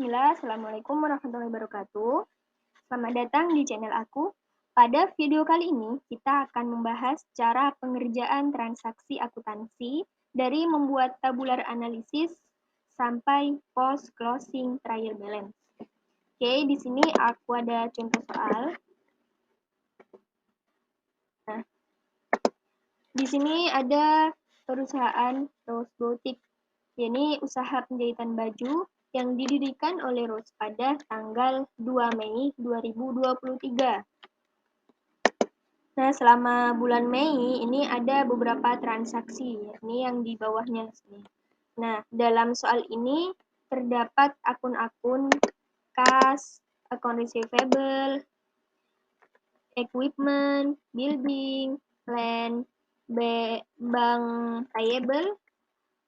Bismillah, Assalamualaikum warahmatullahi wabarakatuh. Selamat datang di channel aku. Pada video kali ini, kita akan membahas cara pengerjaan transaksi akuntansi dari membuat tabular analisis sampai post closing trial balance. Oke, di sini aku ada contoh soal. Nah, di sini ada perusahaan Rose Boutique. Ini usaha penjahitan baju yang didirikan oleh Rose pada tanggal 2 Mei 2023. Nah, selama bulan Mei ini ada beberapa transaksi, ini yang di bawahnya sini. Nah, dalam soal ini terdapat akun-akun kas, akun receivable, equipment, building, land, bank payable,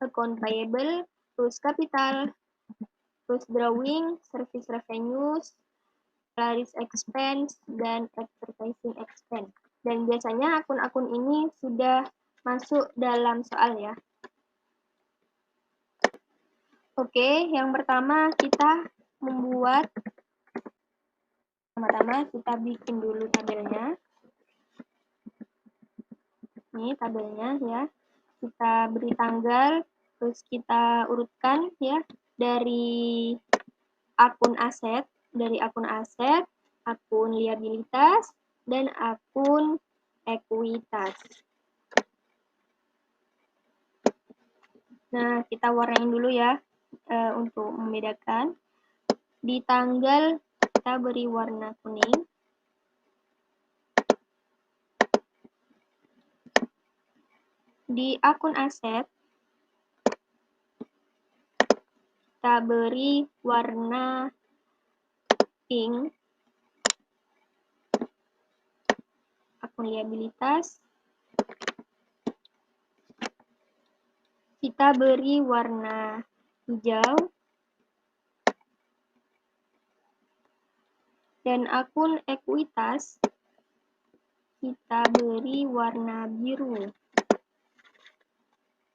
account payable, terus capital, terus drawing, service revenues, salaries expense, dan advertising expense. Dan biasanya akun-akun ini sudah masuk dalam soal ya. Oke, yang pertama kita membuat, pertama-tama kita bikin dulu tabelnya. Ini tabelnya ya. Kita beri tanggal, terus kita urutkan ya dari akun aset, akun liabilitas, dan akun ekuitas. Nah, kita warnain dulu ya untuk membedakan. Di tanggal kita beri warna kuning. Di akun aset kita beri warna pink. Akun liabilitas kita beri warna hijau. Dan akun ekuitas kita beri warna biru.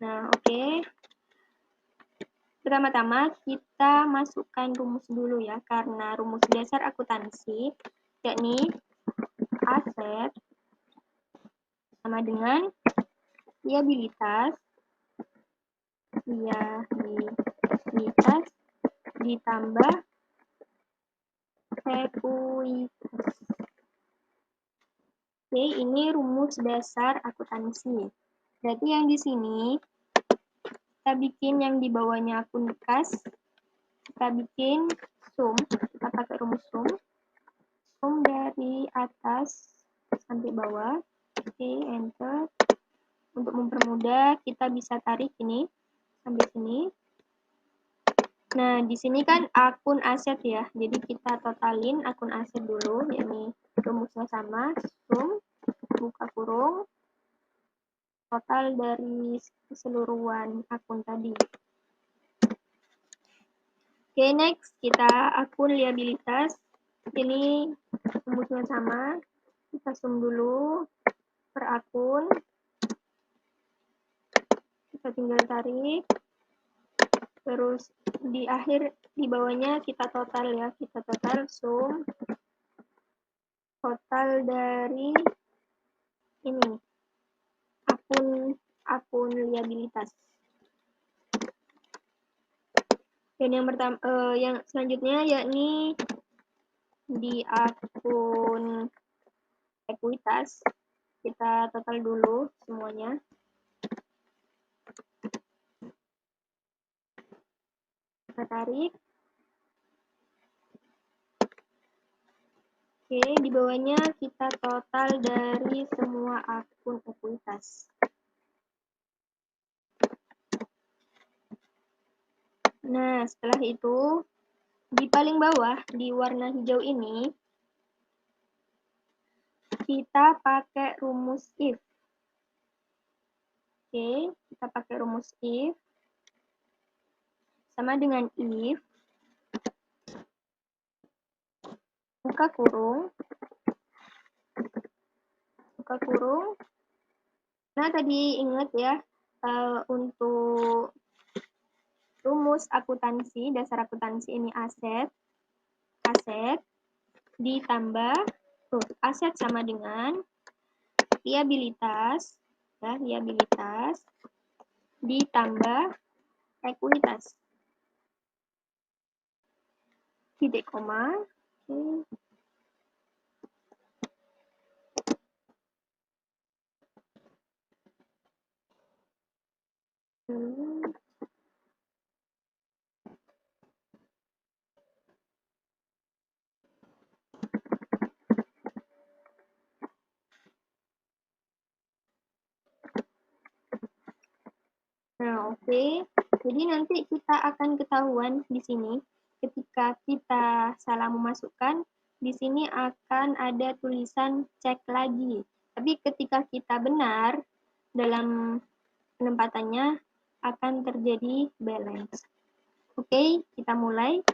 Nah, oke. Pertama-tama kita masukkan rumus dulu ya, karena rumus dasar akuntansi yakni aset sama dengan liabilitas ditambah ekuitas. Oke, ini rumus dasar akuntansi. Berarti yang di sini kita bikin yang di bawahnya akun kas, kita bikin sum, kita pakai rumus sum dari atas sampai bawah. Oke, enter. Untuk mempermudah kita bisa tarik ini sampai sini. Nah, di sini kan akun aset ya, jadi kita totalin akun aset dulu, yakni rumusnya sama, sum buka kurung total dari keseluruhan akun tadi. Oke, next kita akun liabilitas. Ini rumusnya sama. Kita sum dulu per akun. Kita tinggal tarik. Terus di akhir di bawahnya kita total ya. Kita total sum total dari ini akun liabilitas. Dan yang selanjutnya yakni di akun ekuitas kita total dulu semuanya. Kita tarik. Oke, di bawahnya kita total dari semua akun ekuitas. Nah, setelah itu, di paling bawah, di warna hijau ini, kita pakai rumus if. Oke, kita pakai rumus if. Sama dengan if, buka kurung. Nah, tadi ingat ya, untuk rumus akuntansi, dasar akuntansi ini aset ditambah aset sama dengan liabilitas, ya, liabilitas ditambah ekuitas. Titik koma. Oke. Nah, oke. Jadi nanti kita akan ketahuan di sini ketika kita salah memasukkan, di sini akan ada tulisan cek lagi. Tapi ketika kita benar dalam penempatannya akan terjadi balance. Oke, kita mulai.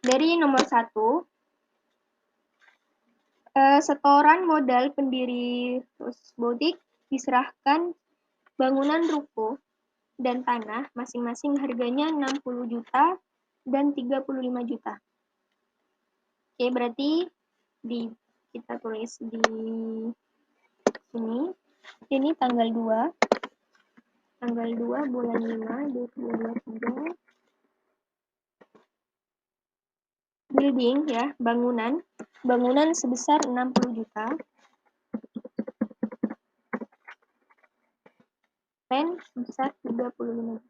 Dari nomor 1, setoran modal pendiri Rusbotik diserahkan bangunan ruko dan tanah masing-masing harganya 60 juta dan 35 juta. Oke, berarti kita tulis di sini. Ini tanggal 2 bulan 5 2023. Building ya, bangunan sebesar 60 juta. Rent sebesar 35 juta.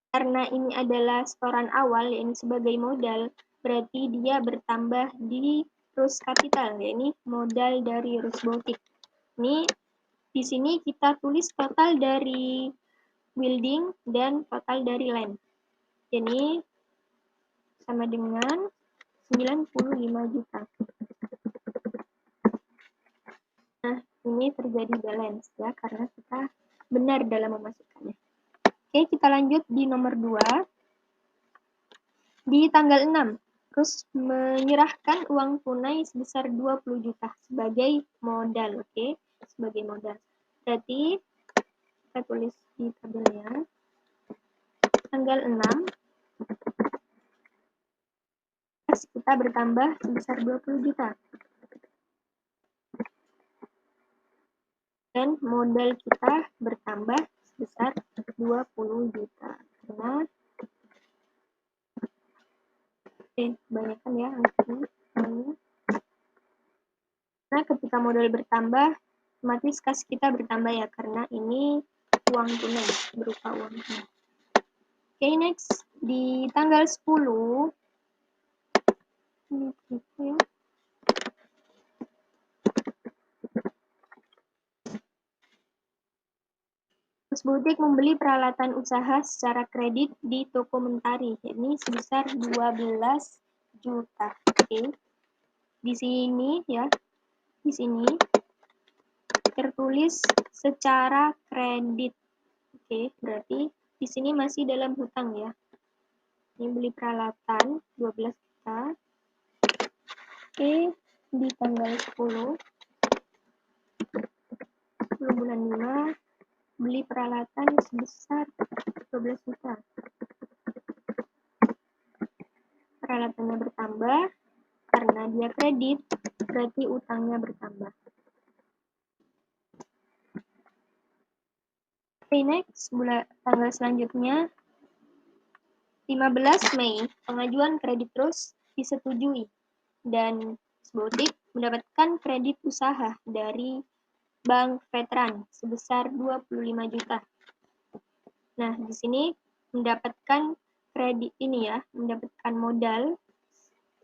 Karena ini adalah setoran awal, yakni sebagai modal, berarti dia bertambah di Rus Capital, yakni modal dari Rusbotik. Ini di sini kita tulis total dari building dan total dari land. Jadi sama dengan 95 juta. Nah, ini terjadi balance ya, karena kita benar dalam memasukkannya. Oke, kita lanjut di nomor 2. Di tanggal 6, terus menyerahkan uang tunai sebesar 20 juta sebagai modal, oke? Sebagai modal. Berarti kita tulis di tabelnya. Tanggal 6, kita bertambah sebesar 20 juta. Dan modal kita bertambah sebesar 20 juta. Karena kebanyakan ya angkanya. Nah, ketika modal bertambah, otomatis kas kita bertambah ya, karena ini uang tunai, berupa uang tunai. Oke, next. Di tanggal 10, ini gitu ya. Rusbotik membeli peralatan usaha secara kredit di toko Mentari, yakni sebesar 12 juta. Oke. Di sini ya, di sini tertulis secara kredit. Oke, berarti di sini masih dalam hutang ya. Ini beli peralatan 12 juta. Oke, di tanggal 10 bulan 5 beli peralatan sebesar 12 juta. Peralatannya bertambah karena dia kredit, berarti utangnya bertambah. Oke, next, tanggal selanjutnya 15 Mei, pengajuan kredit terus disetujui dan Rusbotik mendapatkan kredit usaha dari Bank Veteran sebesar 25 juta. Nah, di sini mendapatkan kredit ini ya, mendapatkan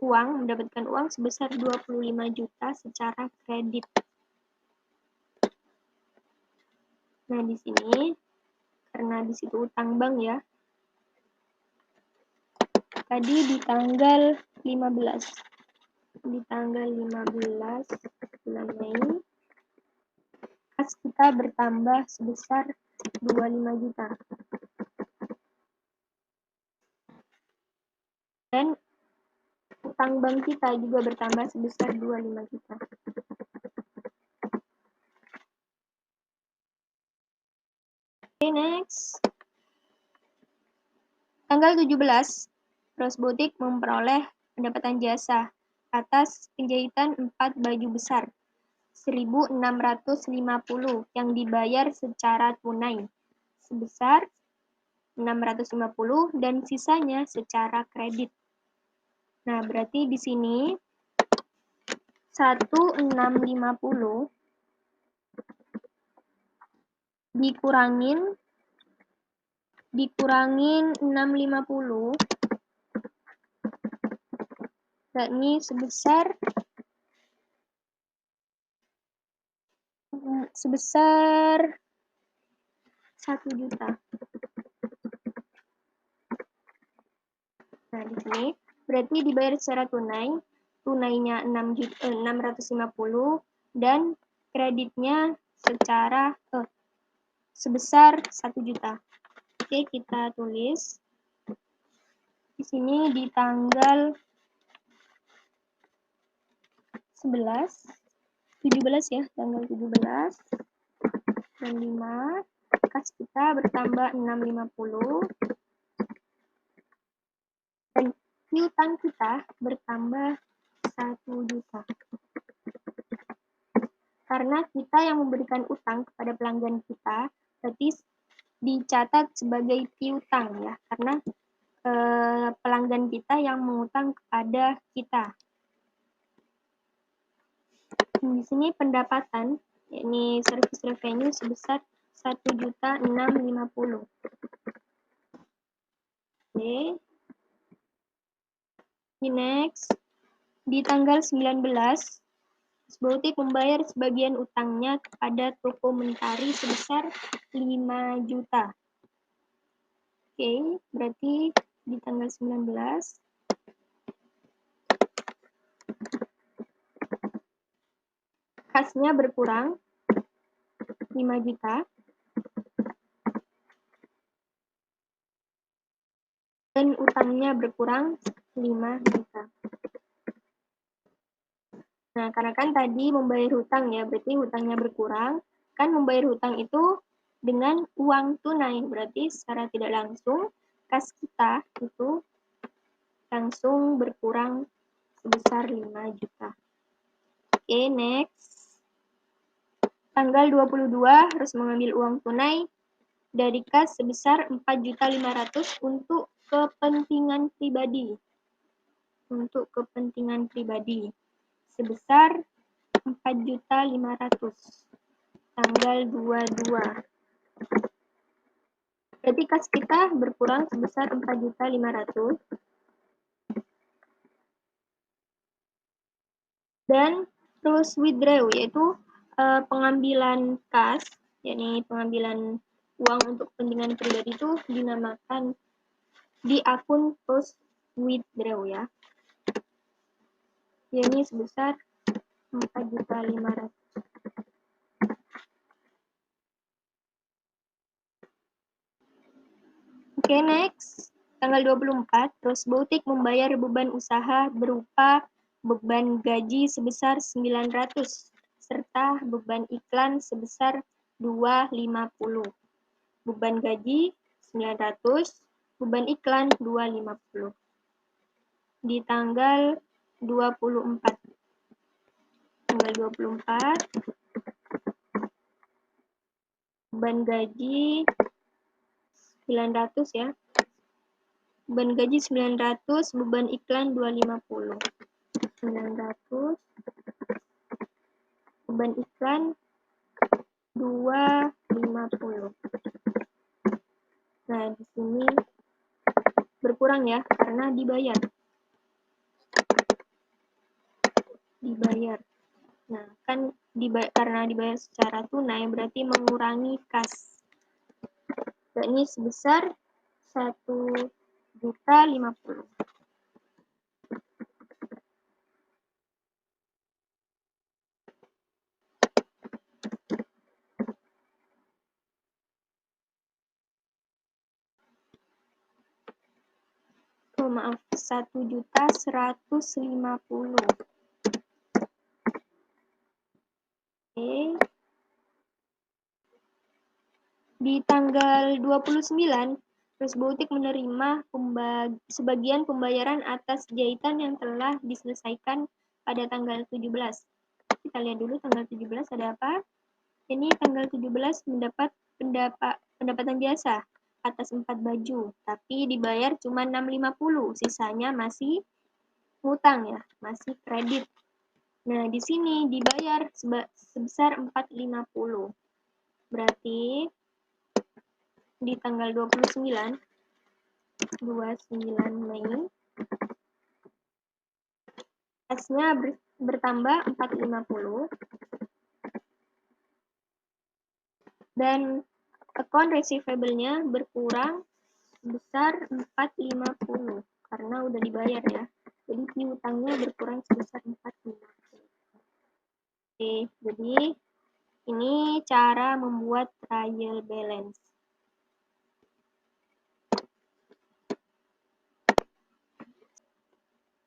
mendapatkan uang sebesar 25 juta secara kredit. Nah, di sini karena di situ utang bank ya. Tadi di tanggal 15. Di tanggal 15 bulan Mei, kas kita bertambah sebesar 25 juta. Dan utang bank kita juga bertambah sebesar 25 juta. Oke, next. Tanggal 17, Rose Boutique memperoleh pendapatan jasa atas penjahitan 4 baju besar 1.650 yang dibayar secara tunai sebesar 650 dan sisanya secara kredit. Nah, berarti di sini 1.650 dikurangin 650, yakni sebesar 1 juta. Nah, di sini berarti dibayar secara tunai, tunainya 650 dan kreditnya sebesar 1 juta. Oke, kita tulis di sini di tanggal 17 ya, tanggal 17 dan 5, kas kita bertambah 650 dan piutang kita bertambah 1 juta. Karena kita yang memberikan utang kepada pelanggan kita, berarti dicatat sebagai piutang ya, karena pelanggan kita yang mengutang kepada kita. Di sini pendapatan, yakni service revenue sebesar 1.650. Oke. Next, di tanggal 19, Boutique membayar sebagian utangnya kepada toko Mentari sebesar 5 juta. Oke, berarti di tanggal 19 kasnya berkurang 5 juta dan utangnya berkurang 5 juta. Nah, karena kan tadi membayar hutang ya, berarti hutangnya berkurang. Kan membayar hutang itu dengan uang tunai, berarti secara tidak langsung kas kita itu langsung berkurang sebesar 5 juta. Oke, next. Tanggal 22 harus mengambil uang tunai dari kas sebesar 4.500.000 untuk kepentingan pribadi. Untuk kepentingan pribadi sebesar 4.500.000 tanggal 22. Berarti kas kita berkurang sebesar 4.500.000 dan terus withdraw, yaitu pengambilan kas, yakni pengambilan uang untuk kepentingan pribadi itu dinamakan di akun post withdraw ya. Yakni sebesar 4.500.000. Oke, next. Tanggal 24, Rose Boutique membayar beban usaha berupa beban gaji sebesar 900 serta beban iklan sebesar 250. Beban gaji 900, beban iklan 250. Di tanggal 24. Tanggal 24 beban gaji 900 ya. Beban gaji 900, beban iklan 250. 900, beban iklan 250. Nah, di sini berkurang ya, karena dibayar. Nah, kan karena dibayar secara tunai, berarti mengurangi kas. Yakni sebesar 1.050.000. Oh, maaf, 1.150.000. Oke. Di tanggal 29, First Boutique menerima sebagian pembayaran atas jahitan yang telah diselesaikan pada tanggal 17. Kita lihat dulu tanggal 17 ada apa. Ini tanggal 17 mendapat pendapatan jasa atas 4 baju, tapi dibayar cuma 650, sisanya masih ngutang ya, masih kredit. Nah, di sini dibayar sebesar 450. Berarti di tanggal 29 Mei kasnya bertambah 450 dan account receivable-nya berkurang sebesar 450 karena udah dibayar ya. Jadi piutangnya berkurang sebesar 450. Oke, jadi ini cara membuat trial balance.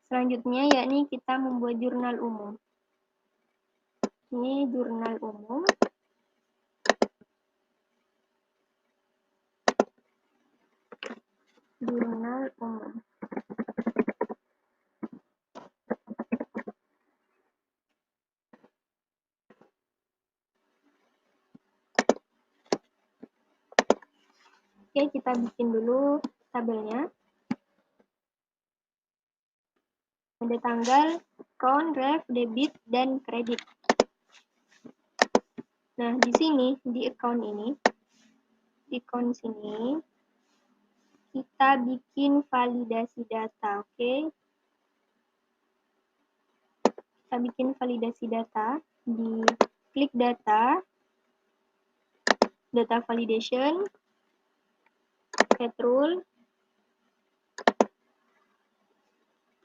Selanjutnya yakni kita membuat jurnal umum. Ini jurnal umum. Jurnal umum. Oke, kita bikin dulu tabelnya. Ada tanggal, account, ref, debit, dan kredit. Nah, di sini, di account ini, di account sini, kita bikin validasi data, oke? Kita bikin validasi data, di klik data, data validation, set rule,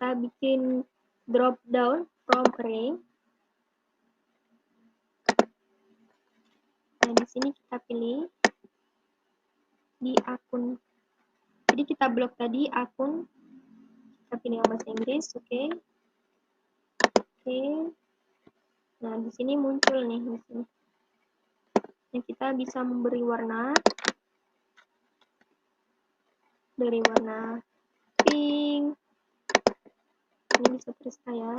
kita bikin drop down from array. Nah, di sini kita pilih di akun. Jadi kita blok tadi akun, kita pilih yang bahasa Inggris, oke. Oke. Nah, di sini muncul nih di sini. Nah, kita bisa memberi warna dari warna pink. Ini bisa terus ya.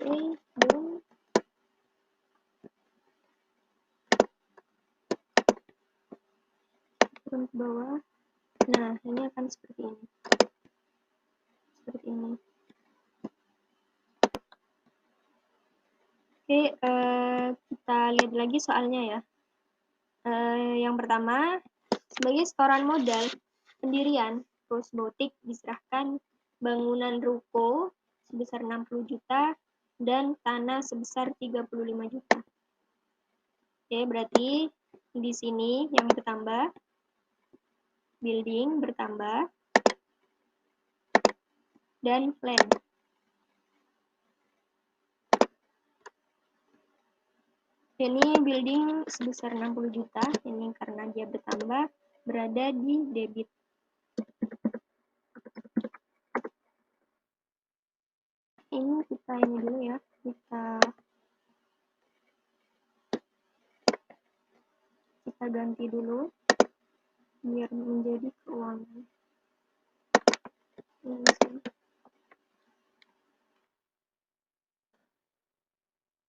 Oke, boom. Turun ke bawah. Nah, ini akan seperti ini. Seperti ini. Oke, kita lihat lagi soalnya ya. Yang pertama, sebagai setoran modal pendirian, First Boutique diserahkan bangunan ruko sebesar 60 juta dan tanah sebesar 35 juta. Oke, berarti di sini yang bertambah, building bertambah, dan land. Ini building sebesar 60 juta, ini karena dia bertambah, berada di debit. Ini kita ini dulu ya, kita ganti dulu biar menjadi keuangan.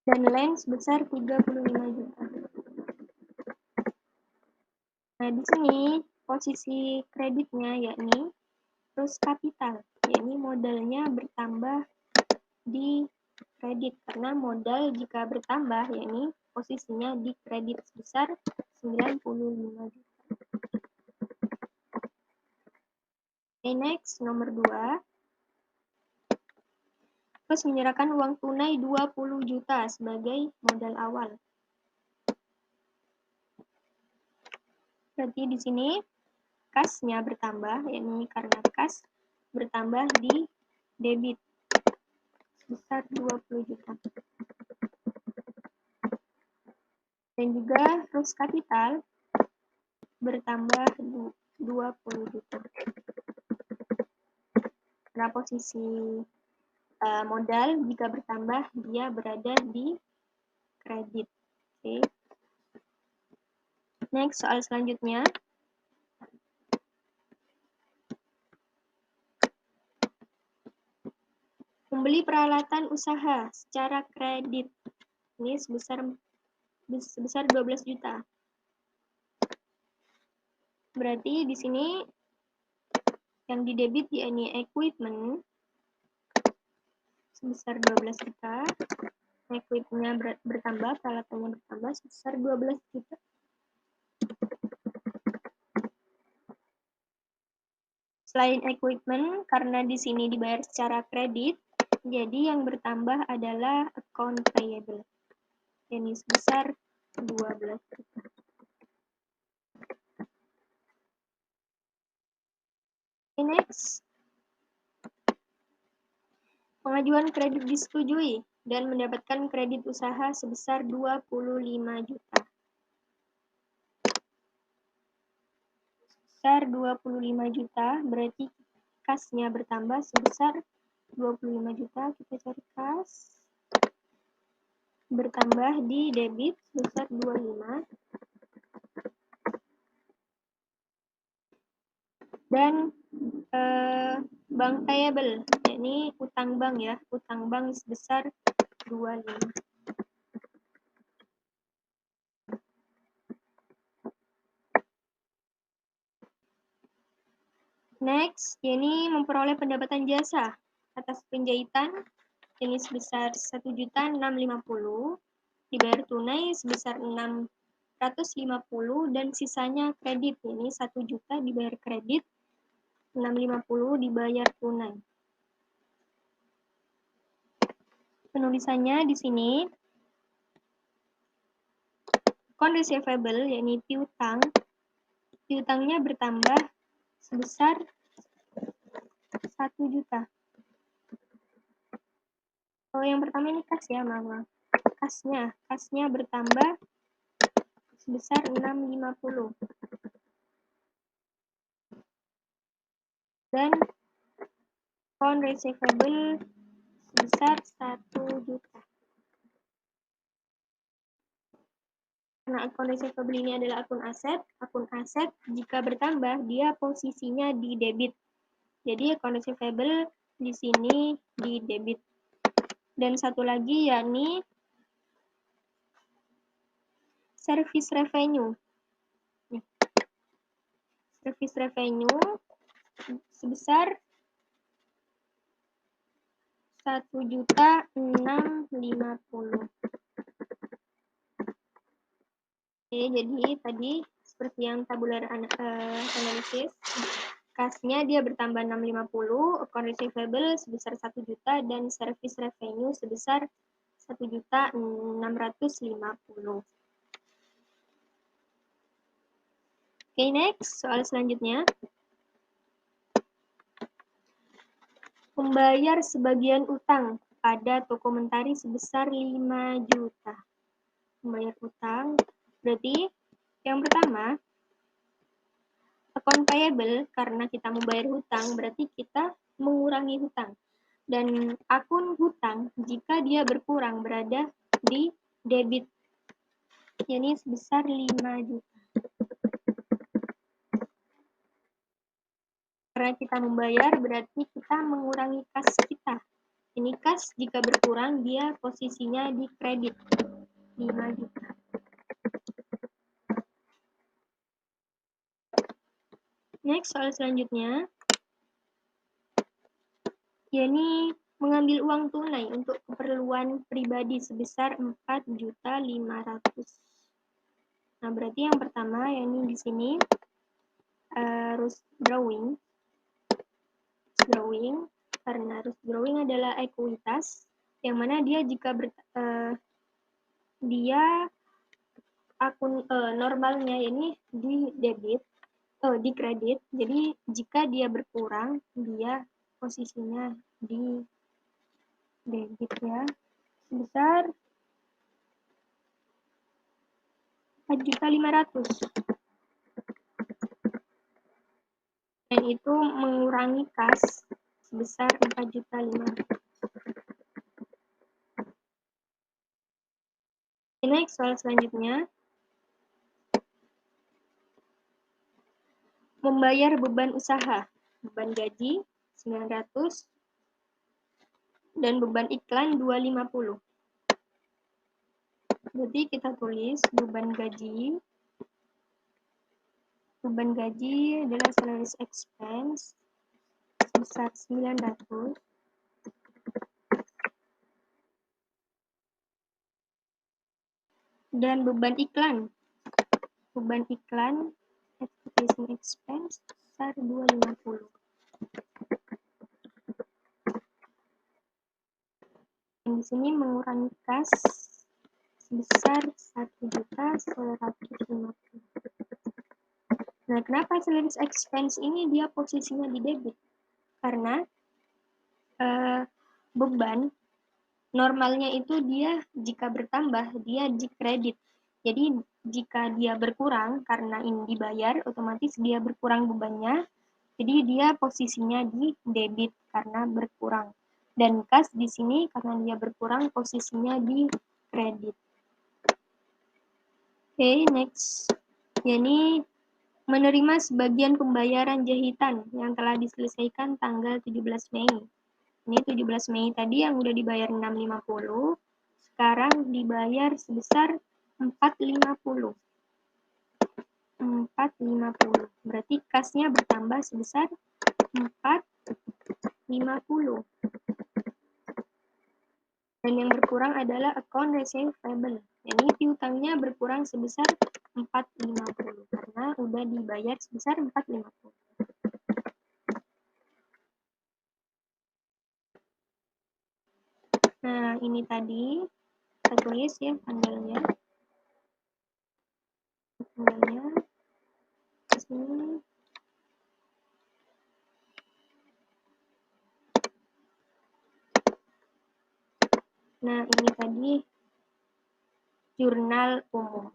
Dan land sebesar 35 juta. Nah, di sini posisi kreditnya yakni terus kapital, yakni modalnya bertambah di kredit karena modal jika bertambah yakni posisinya di kredit sebesar 95 juta. Okay, next nomor 2. Terus menyerahkan uang tunai 20 juta sebagai modal awal. Berarti di sini kasnya bertambah, yakni karena kas bertambah di debit sebesar 20 juta. Dan juga terus kapital bertambah 20 juta. Karena posisi modal jika bertambah dia berada di kredit. Oke. Next, soal selanjutnya. Membeli peralatan usaha secara kredit. Ini sebesar 12 juta. Berarti di sini yang di debit yakni equipment sebesar 12 juta. Equipment-nya bertambah, peralatannya bertambah sebesar 12 juta. Selain equipment, karena di sini dibayar secara kredit, jadi yang bertambah adalah account payable. Ini sebesar 12 juta. Okay, next. Pengajuan kredit disetujui dan mendapatkan kredit usaha sebesar 25 juta. Sebesar 25 juta, berarti kasnya bertambah sebesar 25 juta. Kita cari kas. Bertambah di debit sebesar 25. Dan bank payable, yakni utang bank ya, utang bank sebesar 25. Next, yakni memperoleh pendapatan jasa atas penjahitan, ini sebesar 1.650.000, dibayar tunai sebesar 650 dan sisanya kredit, ini 1 juta dibayar kredit, 650 dibayar tunai. Penulisannya di sini account receivable, yakni piutang, piutangnya bertambah sebesar 1 juta. Oh, yang pertama ini kas ya, Mama. Kasnya bertambah sebesar 650. Dan account receivable sebesar 1 juta. Karena account receivable ini adalah akun aset jika bertambah dia posisinya di debit. Jadi account receivable di sini di debit. Dan satu lagi yakni service revenue. Service revenue sebesar 1.650.000. Oke, jadi tadi seperti yang tabular analisis, kasnya dia bertambah 650, account receivable sebesar 1 juta, dan service revenue sebesar 1.650.000. Oke, next, soal selanjutnya. Membayar sebagian utang pada toko mentari sebesar 5 juta. Membayar utang, berarti yang pertama, account payable, karena kita membayar hutang, berarti kita mengurangi hutang. Dan akun hutang, jika dia berkurang, berada di debit. Ini sebesar 5 juta. Karena kita membayar, berarti kita mengurangi kas kita. Ini kas jika berkurang, dia posisinya di kredit. 5 juta. Next, soal selanjutnya. yakni mengambil uang tunai untuk keperluan pribadi sebesar 4.500.000. Nah, berarti yang pertama yakni di sini harus drawing. karena rules drawing adalah ekuitas, yang mana dia jika dia akun normalnya ini di debit, di kredit. Jadi jika dia berkurang, dia posisinya di debit ya, sebesar 4.500.000. Dan itu mengurangi kas sebesar 4.500.000. Next, soal selanjutnya. Membayar beban usaha. Beban gaji 900 dan beban iklan 250. Jadi kita tulis beban gaji. Beban gaji adalah salaries expense sebesar 900. Dan beban iklan. Beban iklan advertising expense sebesar 250. Dan di sini mengurangi kas sebesar 1.150.000. Nah, kenapa salaries expense ini dia posisinya di debit? Karena beban normalnya itu dia jika bertambah dia di kredit. Jadi jika dia berkurang karena ini dibayar, otomatis dia berkurang bebannya. Jadi dia posisinya di debit karena berkurang. Dan kas di sini karena dia berkurang posisinya di kredit. Oke, next. Ini menerima sebagian pembayaran jahitan yang telah diselesaikan tanggal 17 Mei. Ini 17 Mei tadi yang udah dibayar 650, sekarang dibayar sebesar 450. 450. Berarti kasnya bertambah sebesar 450. Dan yang berkurang adalah account receivable. Jadi piutangnya berkurang sebesar 450 karena udah dibayar sebesar 450. Nah, ini tadi kita tulis ya tanggalnya. Tanggalnya di sini. Nah, ini tadi jurnal umum.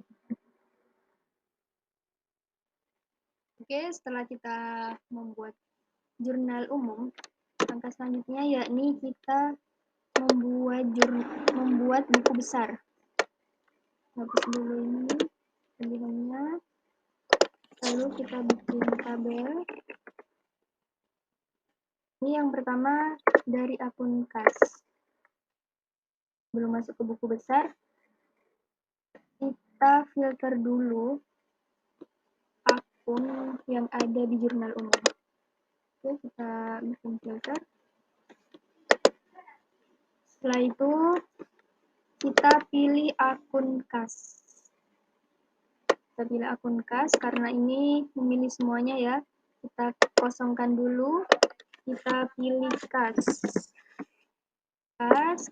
Oke, setelah kita membuat jurnal umum, langkah selanjutnya yakni kita membuat buku besar. Hapus dulu ini tampilannya. Lalu kita bikin tabel. Ini yang pertama dari akun kas. Belum masuk ke buku besar, kita filter dulu akun yang ada di jurnal umum. Oke, kita bikin filter. Setelah itu kita pilih akun kas. Kita pilih akun kas karena ini memilih semuanya ya. Kita kosongkan dulu. Kita pilih kas.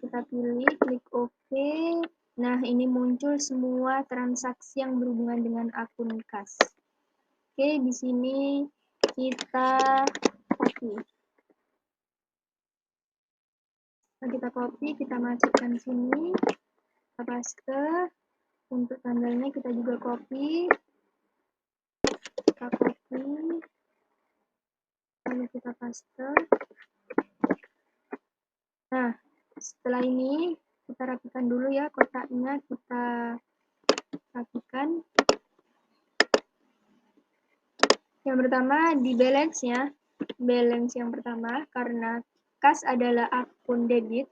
Kita pilih, klik OK. Nah, ini muncul semua transaksi yang berhubungan dengan akun kas. Oke, di sini kita copy. Nah, kita copy, kita masukkan sini. Kita paste. Untuk tanggalnya kita juga copy. Kita copy. Lalu kita paste. Nah, setelah ini kita rapikan dulu ya kotaknya, kita rapikan. Yang pertama di balance ya. Balance yang pertama karena kas adalah akun debit,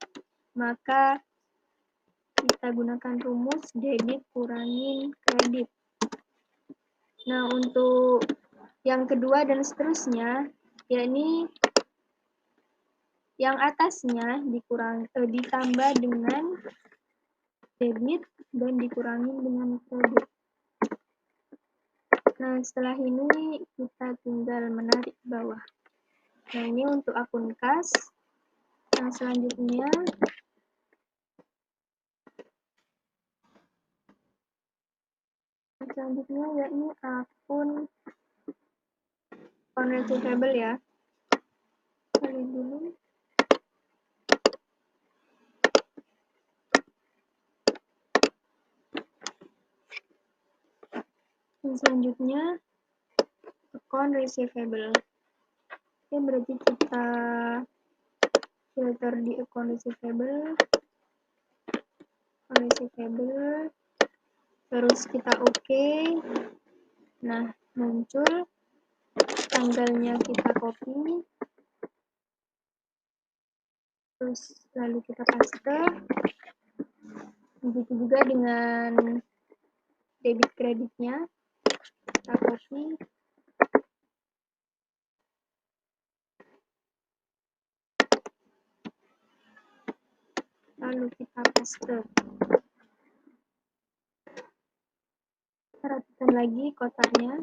maka kita gunakan rumus debit kurangin kredit. Nah, untuk yang kedua dan seterusnya, yakni yang atasnya ditambah dengan debit dan dikurangi dengan kredit. Nah, setelah ini kita tinggal menarik ke bawah. Nah, ini untuk akun kas. Nah, selanjutnya yakni akun receivable ya. Kali dulu. Dan selanjutnya account receivable. Oke, berarti kita filter di account receivable. Terus kita oke. Nah, muncul tanggalnya, kita copy. Terus lalu kita paste. Begitu juga dengan debit kreditnya. Kita copy. Lalu kita paste. Perhatikan lagi kotaknya.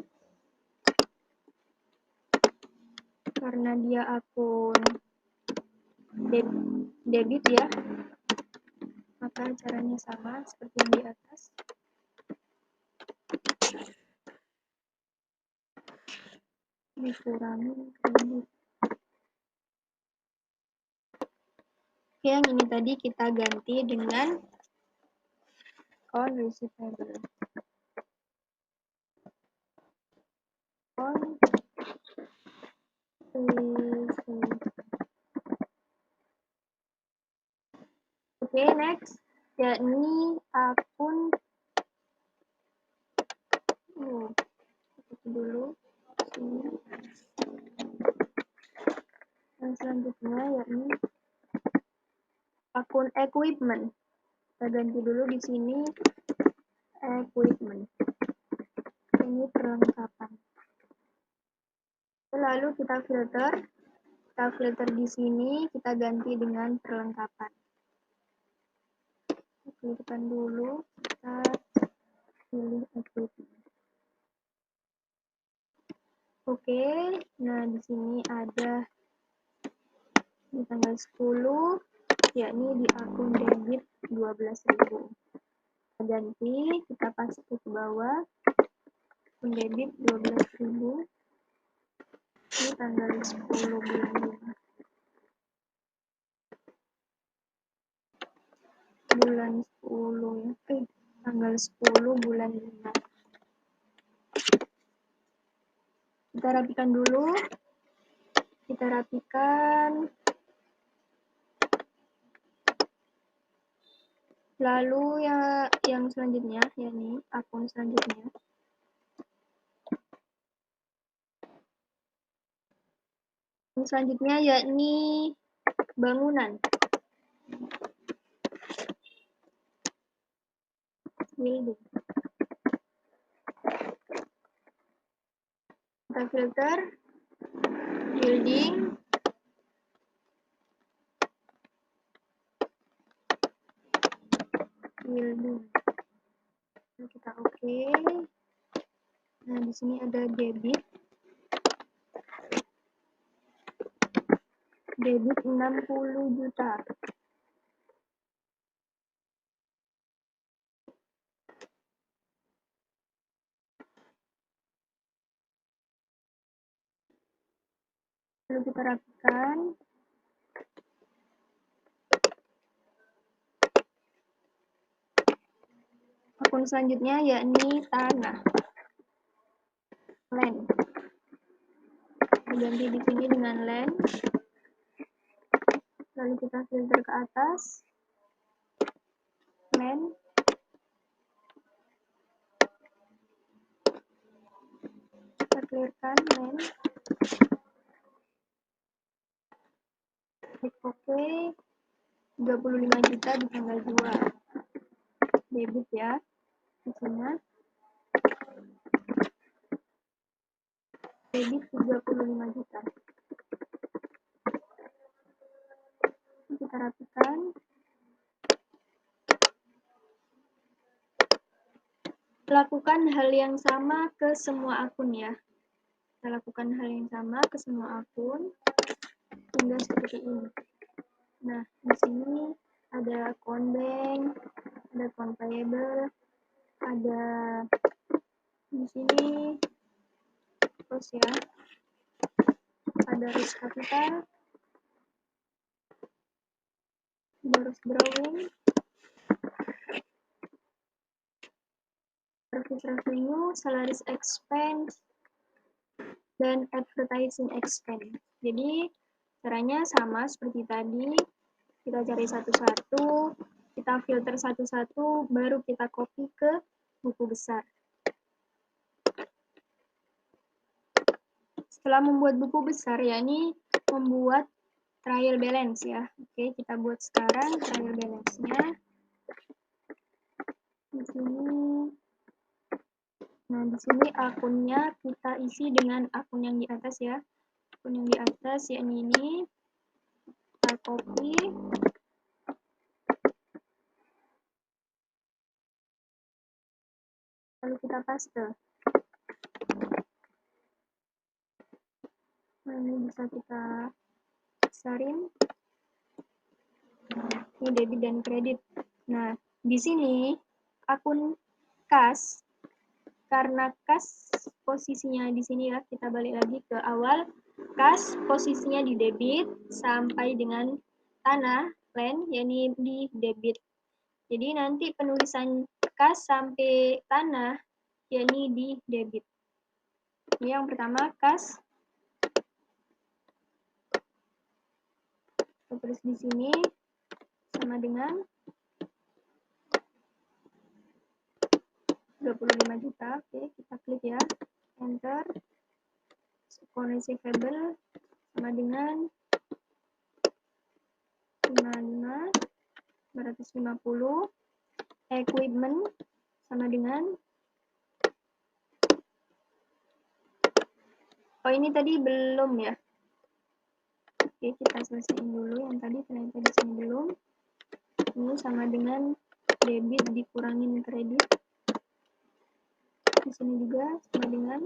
Karena dia akun debit ya, maka caranya sama seperti yang di atas. Dikurangi kredit. Oke, yang ini tadi kita ganti dengan account receivable. Oke, next yakni akun dulu sini. Yang selanjutnya yakni akun equipment. Kita ganti dulu di sini equipment. Ini perlengkapan. Lalu kita filter di sini, kita ganti dengan perlengkapan. Pilihkan dulu, kita pilih equipment. Oke, nah di sini ada di tanggal 10, yakni di akun debit 12.000. Kita ganti, kita paste ke bawah, akun debit 12.000. Ini tanggal 10 bulan 5. Bulan 10 ya, tanggal 10 bulan 5. Kita rapikan dulu. Kita rapikan. Lalu yang selanjutnya, yakni akun selanjutnya. Yang selanjutnya yakni bangunan. Building. Kita filter building. Lalu kita oke. Nah, di sini ada debit 60 juta. Lalu kita rapikan. Akun selanjutnya yakni tanah. Land. Ganti di sini dengan land. Lalu kita filter ke atas. Land. Kita clearkan land. Klik OK. 35 juta di tanggal 2. Debit ya. Di sini. Debit 35 juta. Kita rapikan. Lakukan hal yang sama ke semua akun ya. Kita lakukan hal yang sama ke semua akun hingga seperti ini. Nah, di sini ada account bank, ada account payable, ada di sini terus ya, ada risk capital, terus drawing, service revenue, salaries expense, dan advertising expense. Jadi caranya sama seperti tadi, kita cari satu-satu, kita filter satu-satu, baru kita copy ke buku besar. Setelah membuat buku besar, yakni membuat trial balance ya. Oke, kita buat sekarang trial balance-nya. Di sini. Nah, di sini akunnya kita isi dengan akun yang di atas ya. Akun yang di atas yakni ini. Kita copy. Lalu kita paste. Nah, ini bisa kita besarin. Ini debit dan kredit. Nah, di sini akun kas, karena kas posisinya di sini ya, kita balik lagi ke awal. Kas posisinya di debit sampai dengan tanah, land, yakni di debit. Jadi nanti penulisan kas sampai tanah, yakni di debit. Ini yang pertama, kas. Terus di sini sama dengan 25 juta. Oke, kita klik ya, enter. Account receivable sama dengan 550. Equipment sama dengan, oh ini tadi belum ya. Oke, kita selesaiin dulu yang tadi, ternyata di sini belum. Ini sama dengan debit dikurangin kredit. Di sini juga sama dengan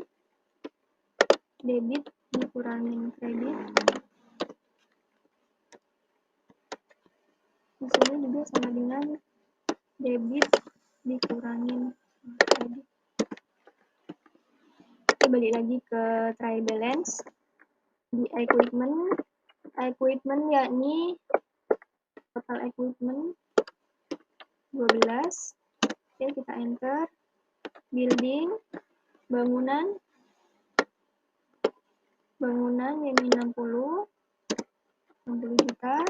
debit dikurangin kredit. Di sini juga sama dengan debit dikurangin kredit. Kita balik lagi ke trial balance. Di equipment yakni total equipment 12. Oke, kita enter. Building, bangunan yakni 60 juta.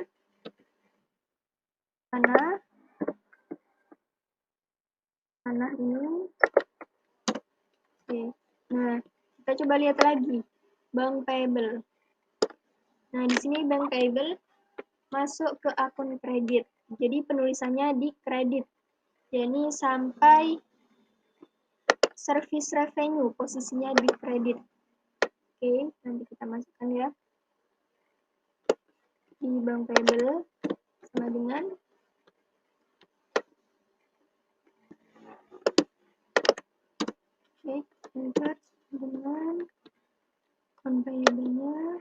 Tanah ini. Oke. Nah, kita coba lihat lagi bank payable. Nah, di sini bank payable masuk ke akun kredit. Jadi penulisannya di kredit. Jadi sampai service revenue posisinya di kredit. Oke, nanti kita masukkan ya. Di bank payable sama dengan enter dengan account payable-nya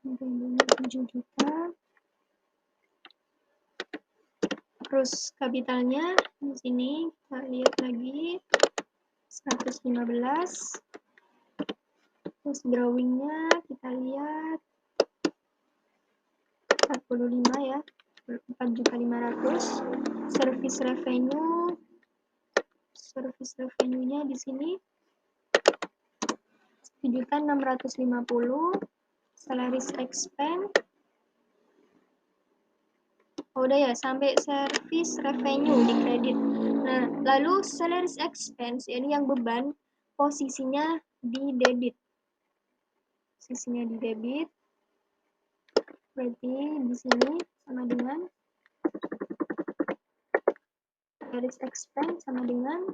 7 juta. Terus kapitalnya di sini kita lihat lagi 115. Terus drawingnya kita lihat 45 ya, 4.500. Service revenue-nya di sini 1.650. Salaries expense. Oh, udah ya, sampai service revenue di kredit. Nah, lalu salaries expense, ini yang beban, posisinya di debit. Posisinya di debit. Berarti di sini sama dengan salaries expense sama dengan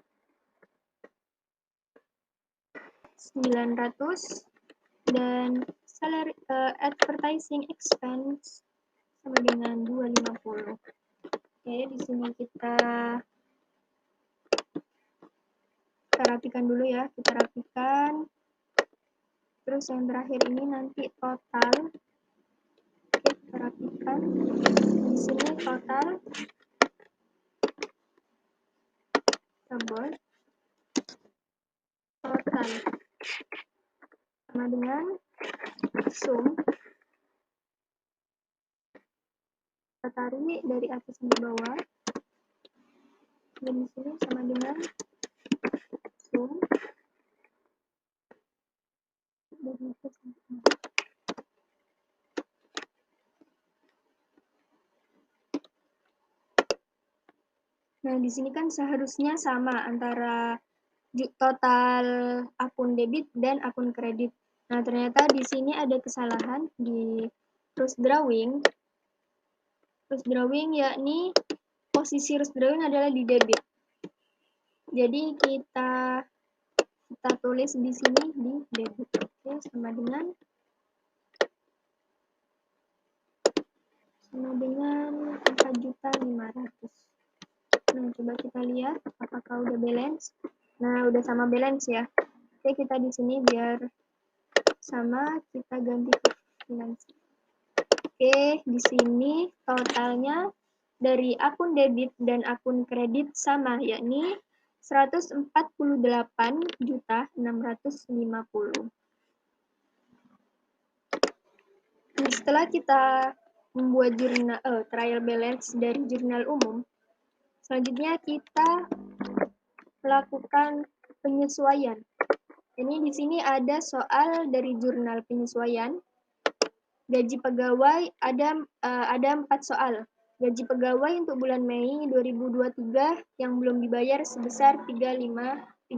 900 dan salary advertising expense sama dengan 250. Oke, di sini kita rapikan dulu ya, kita rapikan. Terus yang terakhir ini nanti total. Oke, kita kita rapikan. Di sini total total sama dengan sum, kita tarik dari atas sampai bawah, dan di sini sama dengan sum dari atas sampai bawah. Nah, di sini kan seharusnya sama antara total akun debit dan akun kredit. Nah, ternyata di sini ada kesalahan di first drawing. First drawing yakni posisi first drawing adalah di debit. Jadi kita tulis di sini di debit. Oke, sama dengan 4.500.000. Nah, coba kita lihat apakah udah balance. Nah, udah sama balance ya. Oke, kita di sini biar sama, kita ganti ke finance. Oke, di sini totalnya dari akun debit dan akun kredit sama, yakni 148.650. Nah, setelah kita membuat jurnal trial balance dari jurnal umum, selanjutnya kita melakukan penyesuaian. Ini di sini ada soal dari jurnal penyesuaian. Gaji pegawai ada 4 soal. Gaji pegawai untuk bulan Mei 2023 yang belum dibayar sebesar 350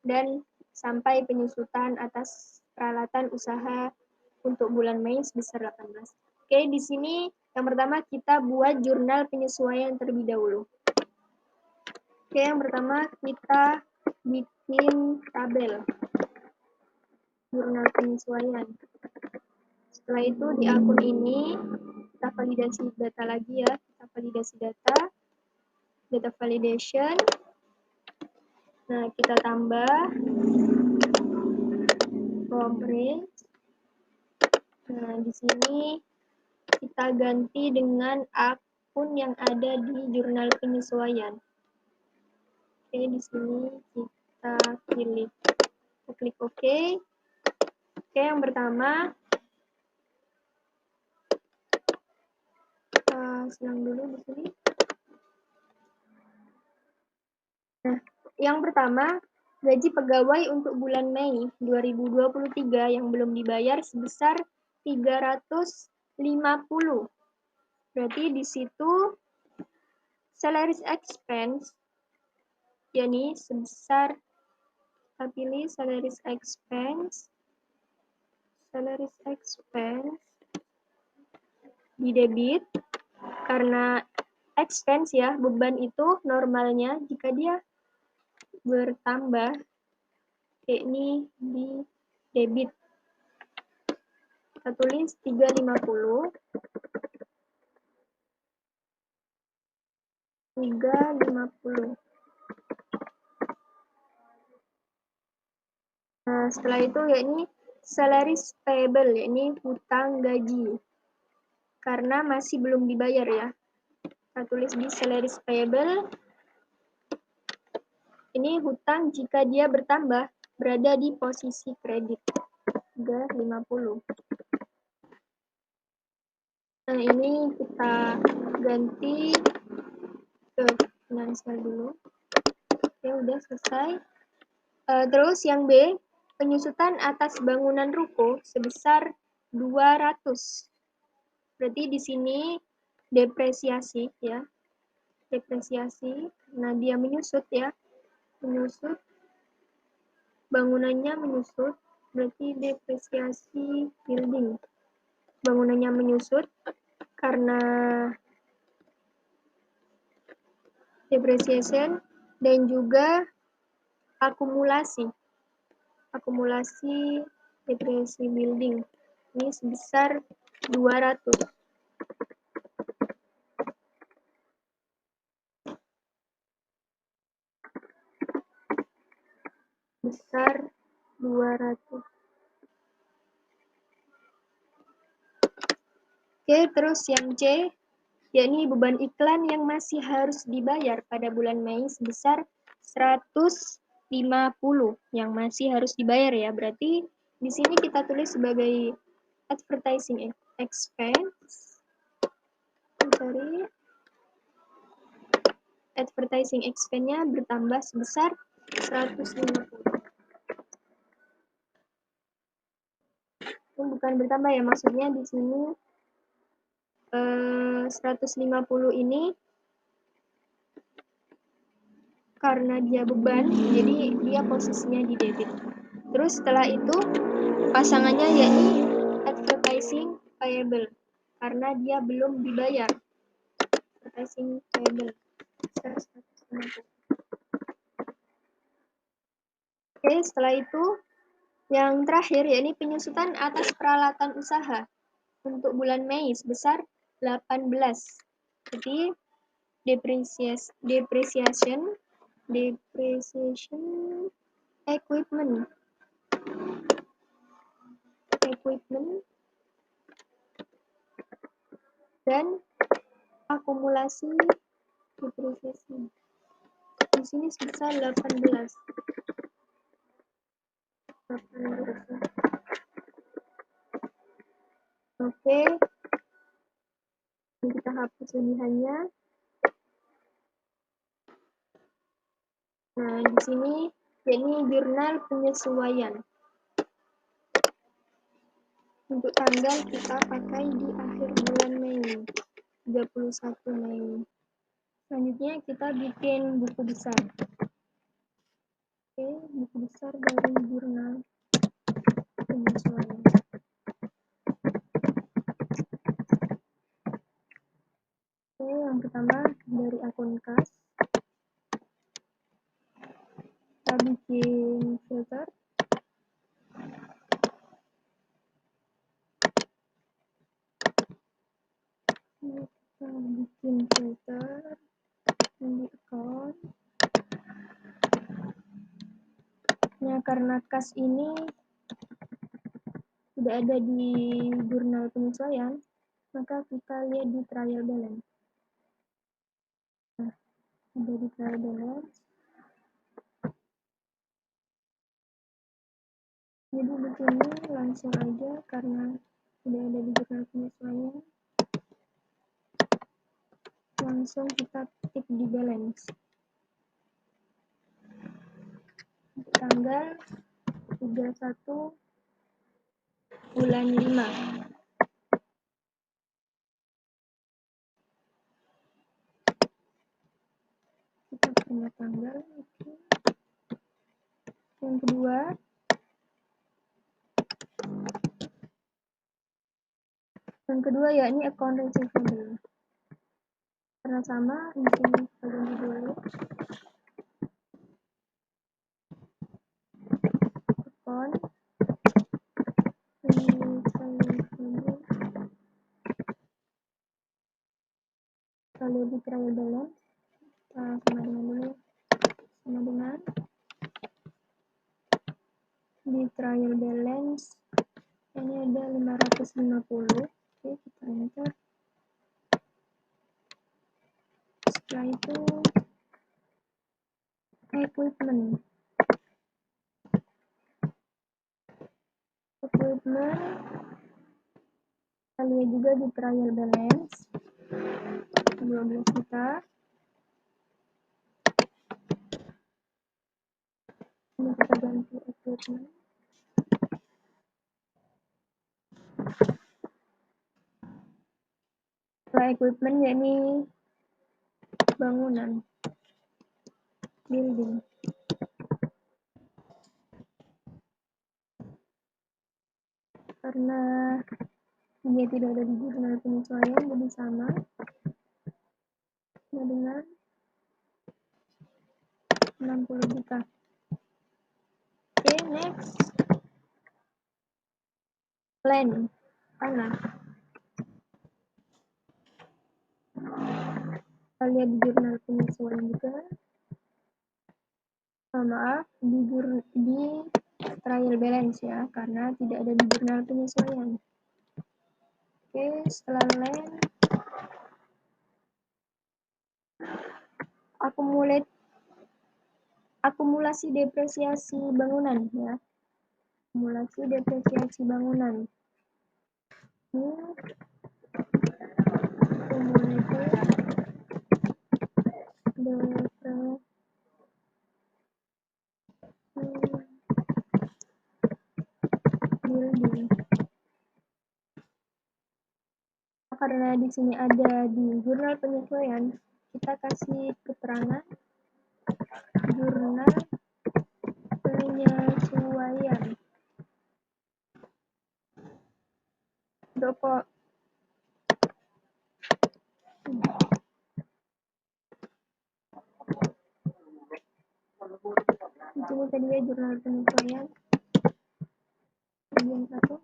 dan sampai penyusutan atas peralatan usaha untuk bulan Mei sebesar 18. Oke, di sini yang pertama kita buat jurnal penyesuaian terlebih dahulu. Oke, yang pertama kita bikin tabel jurnal penyesuaian. Setelah itu di akun ini kita validasi data lagi ya. Kita validasi data validation. Nah, kita tambah from range. Nah, di sini kita ganti dengan akun yang ada di jurnal penyesuaian. Oke, di sini kita pilih. Kita klik OK. Oke, yang pertama silang dulu di sini. Nah, yang pertama, gaji pegawai untuk bulan Mei 2023 yang belum dibayar sebesar 350. Berarti di situ salaries expense, yakni sebesar, kita pilih salaries expense di debit, karena expense ya, beban itu normalnya jika dia bertambah, ini di debit. Kita tulis 350. Nah, setelah itu yakni salaries payable, yakni hutang gaji. Karena masih belum dibayar ya. Kita tulis di salaries payable. Ini hutang jika dia bertambah berada di posisi kredit. 350. Nah, ini kita ganti ke finansial dulu. Oke, udah selesai. Terus yang B, penyusutan atas bangunan ruko sebesar 200. Berarti di sini depresiasi ya. Depresiasi. Nah, dia menyusut ya. Menyusut. Bangunannya menyusut. Berarti depresiasi building. Bangunannya menyusut karena depreciation dan juga akumulasi depresi building ini sebesar 200. Besar 200. Oke, terus yang C, yakni beban iklan yang masih harus dibayar pada bulan Mei sebesar 150 yang masih harus dibayar ya. Berarti di sini kita tulis sebagai advertising expense. Sorry. Advertising expense-nya bertambah sebesar 150. Bukan bertambah ya, maksudnya di sini 150 ini karena dia beban, jadi dia posisinya di debit. Terus setelah itu pasangannya yakni advertising payable karena dia belum dibayar. Advertising payable 150. Oke, setelah itu yang terakhir yakni penyusutan atas peralatan usaha untuk bulan Mei sebesar 18. Jadi depreciation equipment dan akumulasi depresiasi di sini sebesar 18. Oke, ini kita hapus lebihannya. Nah, di sini yakni jurnal penyesuaian. Untuk tanggal kita pakai di akhir bulan Mei, 31 Mei. Selanjutnya kita bikin buku besar. Oke, buku besar dari jurnal penyesuaian. Oke, yang pertama dari akun kas. Kita bikin filter. Kita bikin filter di account. Nah, karena kas ini tidak ada di jurnal penyesuaian, maka kita lihat di trial balance. Nah, ada di trial balance. Jadi di sini langsung aja karena tidak ada di jurnal penyesuaian, langsung kita ketik di balance. Tanggal 31 bulan 5. Kita punya tanggal. Oke. Yang kedua yakni account receivable. Karena sama, di sini kita ganti dulu. Account receivable. Kita lihat di trial balance. Sama dengan dulu. Sama dengan di trial balance ini ada 550. Oke, kita enter. Setelah itu equipment kita lihat juga di trial balance 12 juta. Ini kita ganti equipment. Setelah equipment yakni bangunan, building. Karena dia tidak ada di jurnal penyesuaian, jadi sama dengan 60 juta. Oke, next. Land, tanah. Kita lihat di jurnal penyesuaian juga. Maaf, di trial balance ya, karena tidak ada di jurnal penyesuaian. Oke, setelah land, akumulasi depresiasi bangunan ya. Akumulasi depresiasi bangunan. Ini building. Karena di sini ada di jurnal penyesuaian, kita kasih keterangan jurnal penyesuaian. Doko. Di sini tadi ya jurnal penyesuaian. Bagian 1.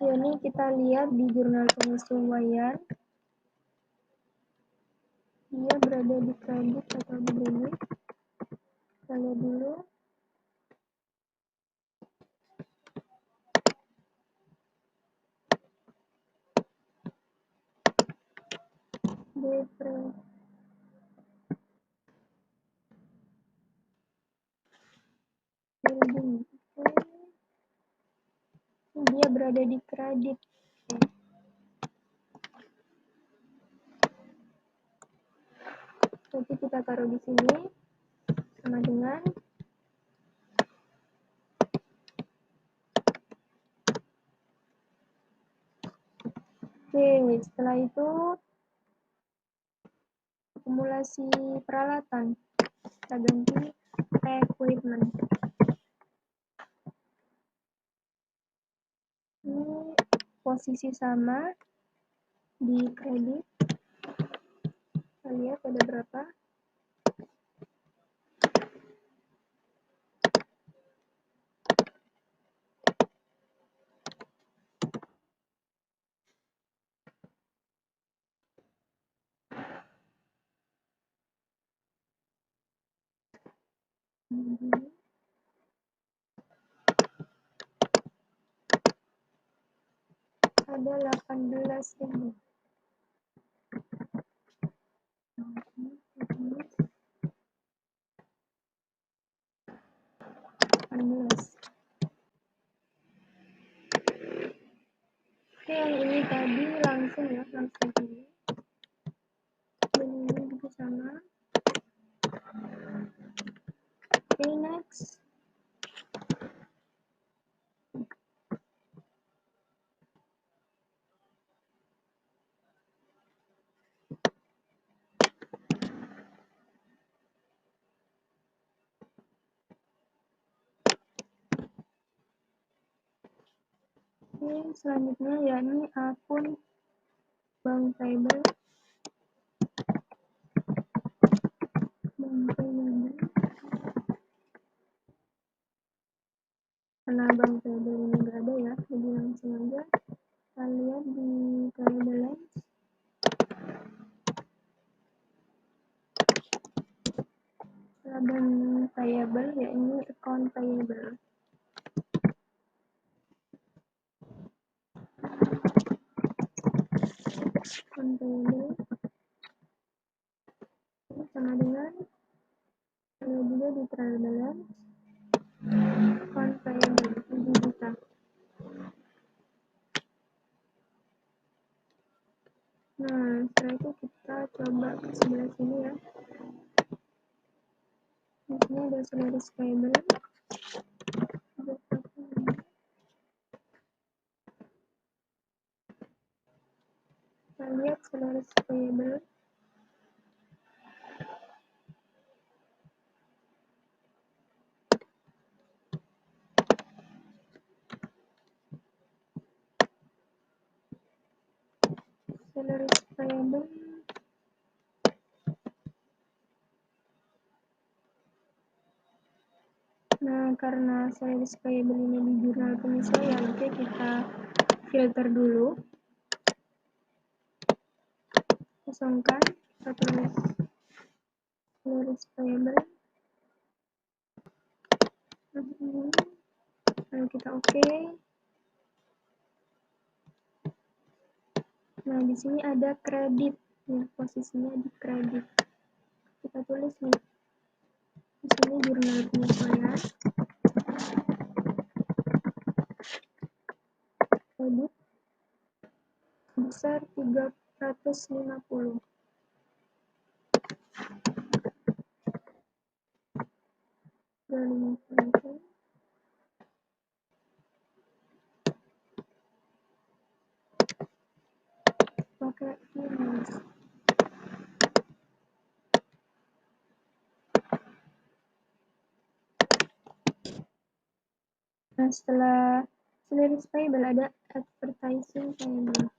Ini kita lihat di jurnal penyesuaian. Dia berada di kredit atau di debit. Kita lihat dulu. Building. Dia berada di kredit. Jadi kita taruh di sini sama dengan setelah itu akumulasi peralatan, kita ganti equipment. Ini posisi sama di kredit. Kita lihat ada berapa. Ada 18.000. Oke, yang ini tadi langsung ini. Dan ini juga sama. Oke, next. Oke, selanjutnya yakni akun bank payable. Karena bank payable ini berada ya, jadi langsung aja kita lihat di trial balance. Bank payable yakni account payable. Account payable sama dengan juga di trial balance account payable 7 juta. Nah, setelah itu kita coba ke sebelah sini ya. Di sini ada salaries payable. Kita lihat salaries payable. Salaries payable. Nah, karena salaries payable ini di jurnal penyesuaian, oke kita filter dulu. Kosongkan, kita tulis salaries payable. Lalu kita oke. Nah, di sini ada kredit. Ya, posisinya di kredit. Kita tulis nih. Di sini jurnal penyesuaian. Kredit besar 350. Pakai minus. Nah, setelah series payable ada advertising payable.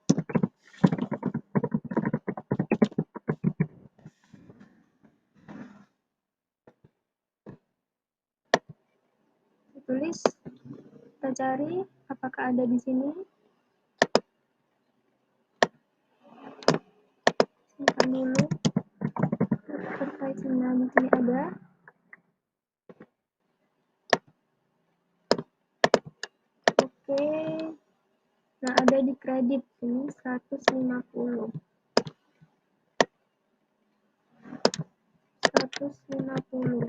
Tulis, kita cari apakah ada di sini. Simpan dulu. Advertising, nah di sini ada. Oke. Nah, ada di kredit ini 150. 150.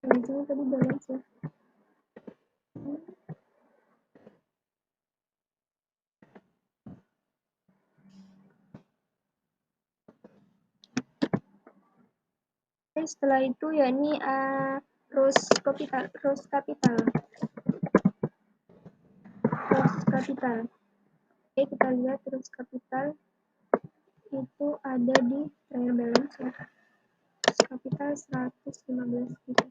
Nah, di sini tadi balance ya. Oke, setelah itu ya ini Rose capital. Oke, kita lihat Rose capital itu ada di trial balance ya. Rose capital 115 gitu.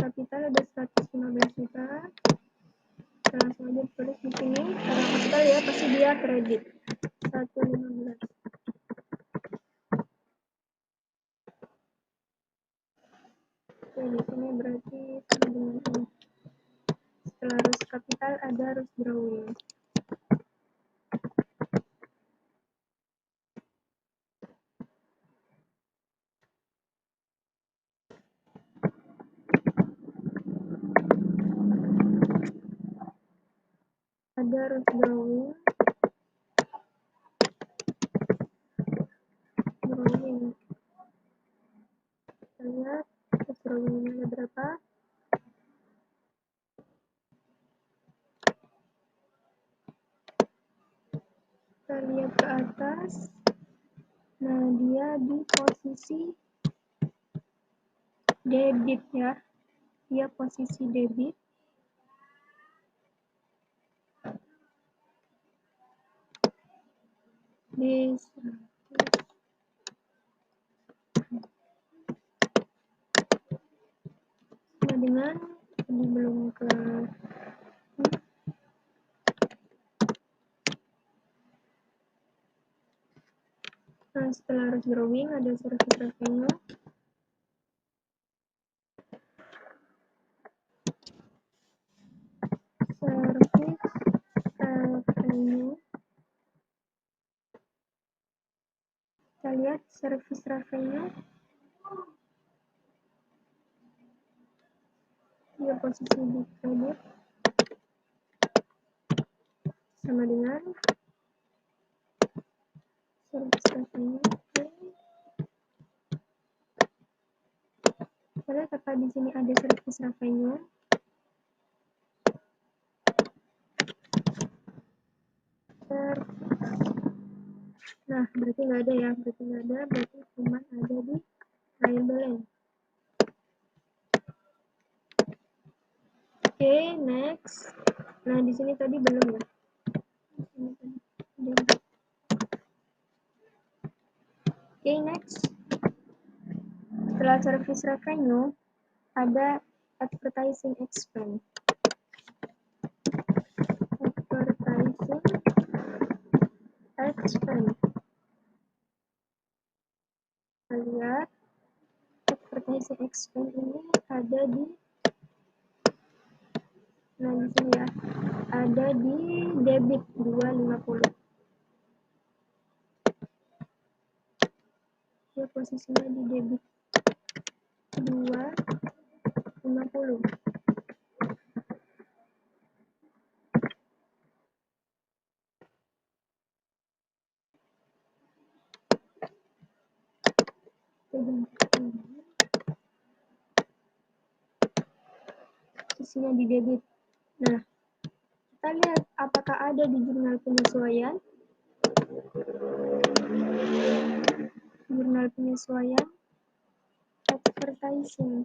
Capital ada 115 juta. Kita langsung aja tulis di sini. Karena capital ya pasti dia kredit 115. Oke, di sini berarti sama dengan ini. Setelah Rose capital ada Rose drawing. Ada Rose drawing. Kita lihat Rose drawingnya ada berapa. Kita lihat ke atas. Nah, dia di posisi debit ya. Dia posisi debit. Di sama dengan ini belum ke nah, setelah harus drawing ada service revenue. Kita lihat service revenue. Dia posisi di kredit sama dengan service revenue. Kita lihat apakah di sini ada service revenue. Nah, berarti nggak ada ya, berarti cuma ada di trial balance. Oke, next. Nah, di sini tadi belum ya. Oke, next. Setelah service revenue, ada advertising expense. Kita lihat advertising expense ini ada di nah di sini ya, ada di debit 250. Ya, posisinya di debit. 250. Posisinya di debit. Nah, kita lihat apakah ada di jurnal penyesuaian. Jurnal penyesuaian advertising.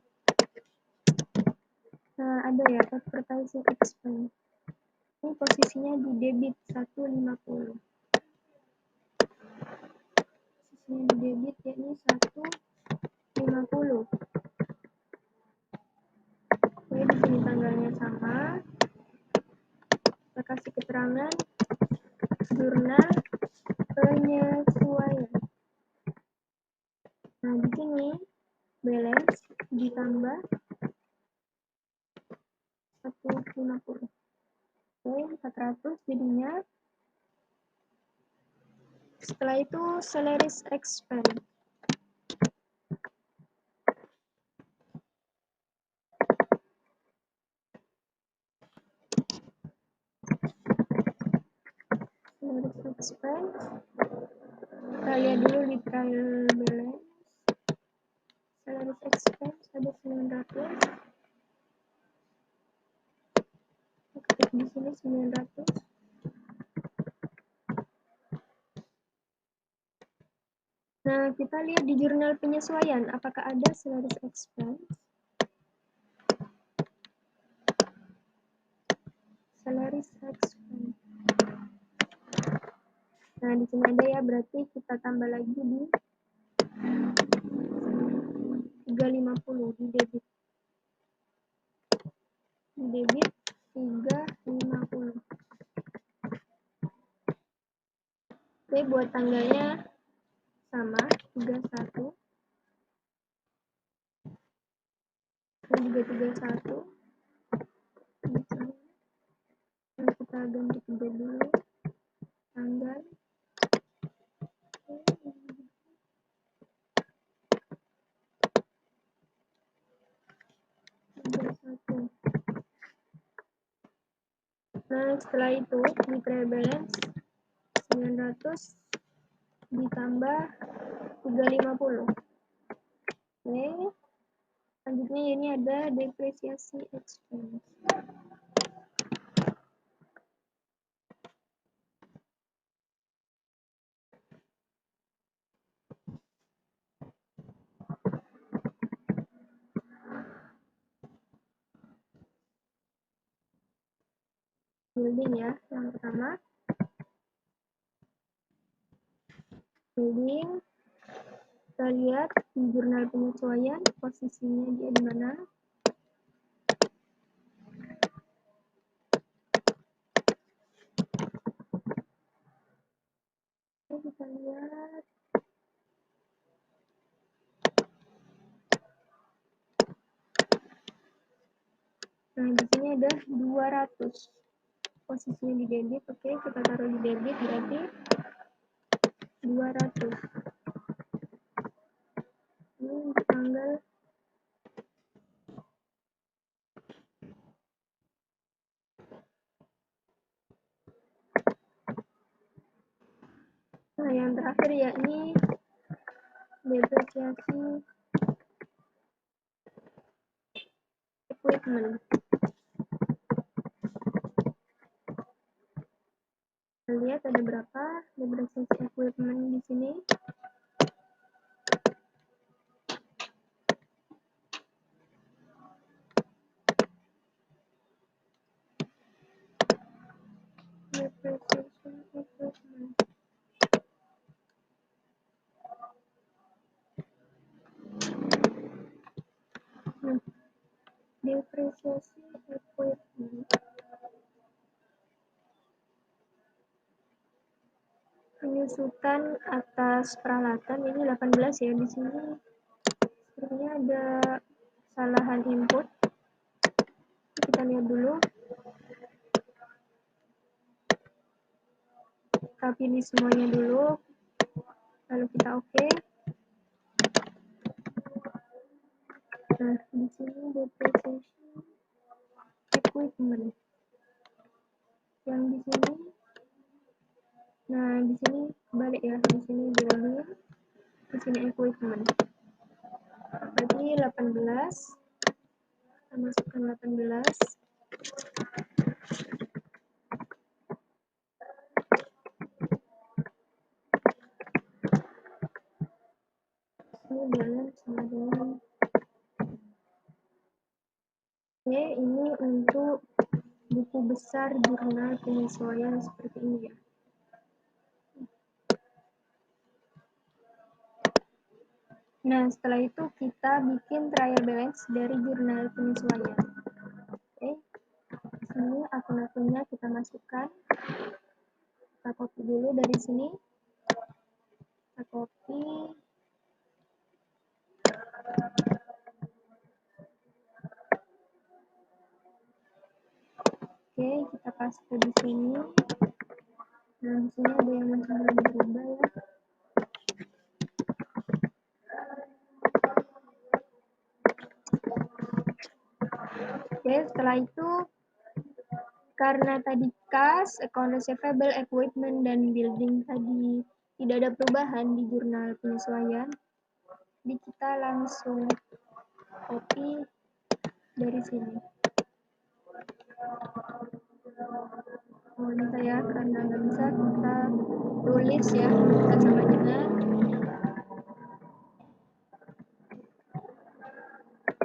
Nah, ada ya advertising expense. Ini posisinya di debit 150. Posisinya di debit yakni 150. Oke, di sini tanggalnya sama. Kita kasih keterangan jurnal penyesuaian. Nah, di sini balance ditambah 150. Oke, 400 jadinya. Setelah itu salaries expense. Salaries expense. Kita lihat dulu di trial balance. Salaries expense ada 900. Ketik di sini 900. Nah, kita lihat di jurnal penyesuaian apakah ada salaries expense. Salaries expense. Nah, di sini ada ya, berarti kita tambah lagi di 350 di debit. Di debit 350. Oke, buat tanggalnya sama 31. Dan juga 31. Nah, kita ganti 3 dulu. Tanggal. Nah, setelah itu di trial balance 900 ditambah 350. Oke. Selanjutnya ini ada depresiasi expense. Building ya, yang pertama. Building. Kita lihat di jurnal penyesuaian posisinya dia di mana. Oke, kita lihat. Nah, di sini ada 200. Posisinya di debit. Oke, kita taruh di debit berarti 200. Ini tanggal nah, yang terakhir yakni depresiasi equipment. Kita lihat ada berapa depresiasi equipment di sini. Depreciation equipment. Nah, depresiasi equipment. Penyusutan atas peralatan ini 18 ya, di sini sepertinya ada kesalahan input. Kita lihat dulu. Kita pilih semuanya dulu, lalu kita oke. Di sini depreciation equipment. Yang di sini, nah di sini balik ya, di sini building, di sini equipment. Berarti 18, kita masukkan 18. Ini balance sama dengan Oke, ini untuk buku besar jurnal penyesuaian seperti ini ya. Nah, setelah itu kita bikin trial balance dari jurnal penyesuaian. Oke, sini akun-akunnya kita masukkan. Kita copy dulu dari sini. Kita copy. Oke, kita paste di sini. Nah, di sini ada yang masih belum berubah ya. Oke, setelah itu karena tadi kas, account receivable, equipment, dan building tadi tidak ada perubahan di jurnal penyesuaian, jadi kita langsung copy dari sini. Oh, bisa ya, karena nggak bisa kita tulis ya, kita sama dengan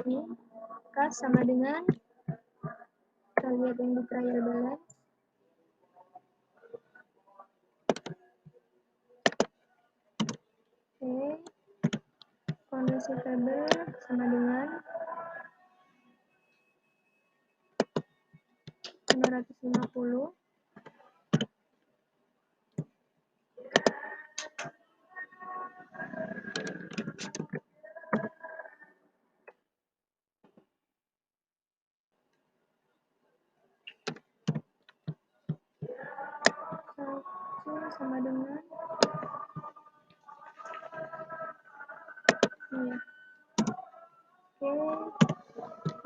ini, kas sama dengan, kita lihat yang di trial balance. Oke, account receivable sama dengan 550. Sama dengan ini. Oke,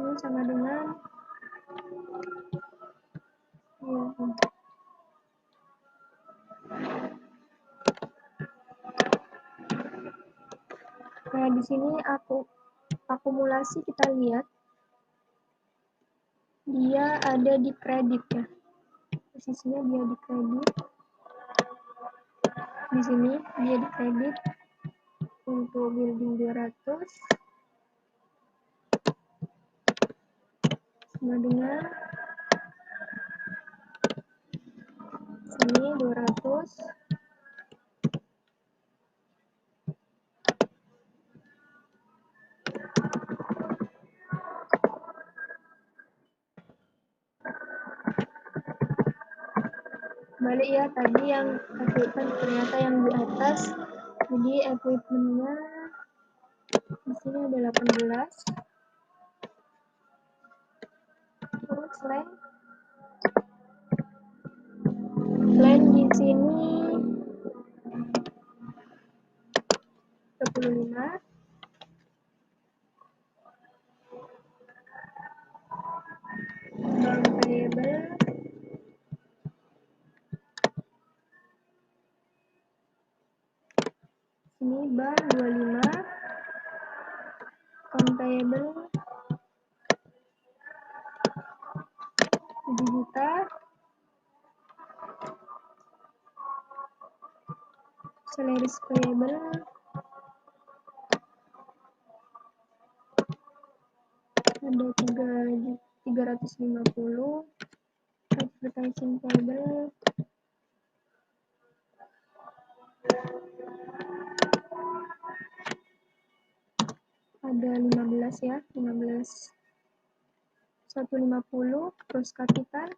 ini sama dengan ini. Nah, di sini akumulasi kita lihat dia ada di kredit ya. Posisinya dia di kredit. Di sini dia di kredit untuk building 200 sama dengan sini 200. Balik ya, tadi yang equipment ternyata yang di atas, jadi equipmentnya di sini ada 18. Terus land di sini 25. Bank payable ini bank 25. Account payable 7 juta. Salaries payable ada 350. Advertising payable ada 15 ya, 15 150. Terus kapital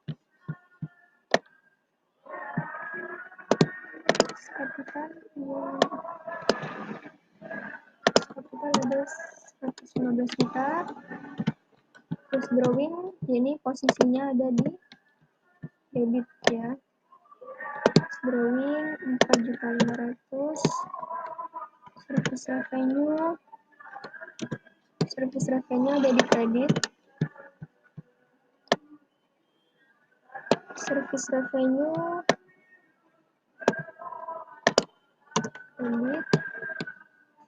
ada 115 juta. Terus drawing ini posisinya ada di debit ya. Drawing 4.500.000. Service revenue Service revenue ada di kredit. Service revenue debit.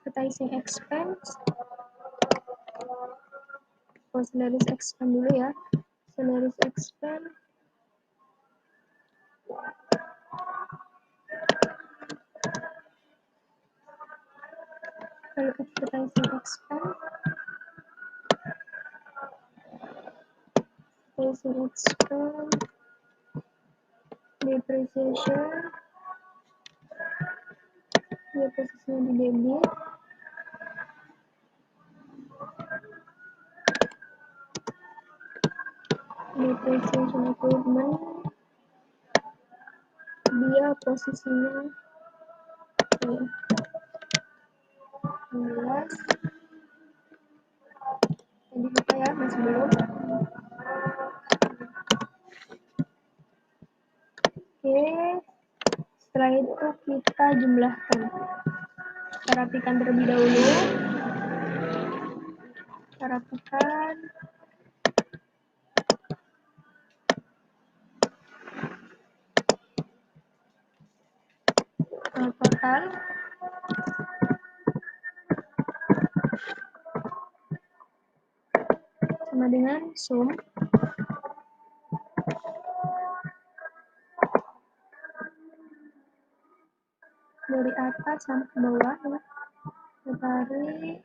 Advertising expense. Salaries expense dulu ya. Salaries expense. Lalu advertising expense. Advertising expense. Depreciation. Dia posisinya di debit. Depreciation equipment. Dia posisinya 16. Tadi lupa ya, masih belum. Oke, setelah itu kita jumlahkan. Kita rapikan terlebih dahulu. Kita rapikan. Total. Sama dengan sum. Dari atas sampai ke bawah ya. Kita tarik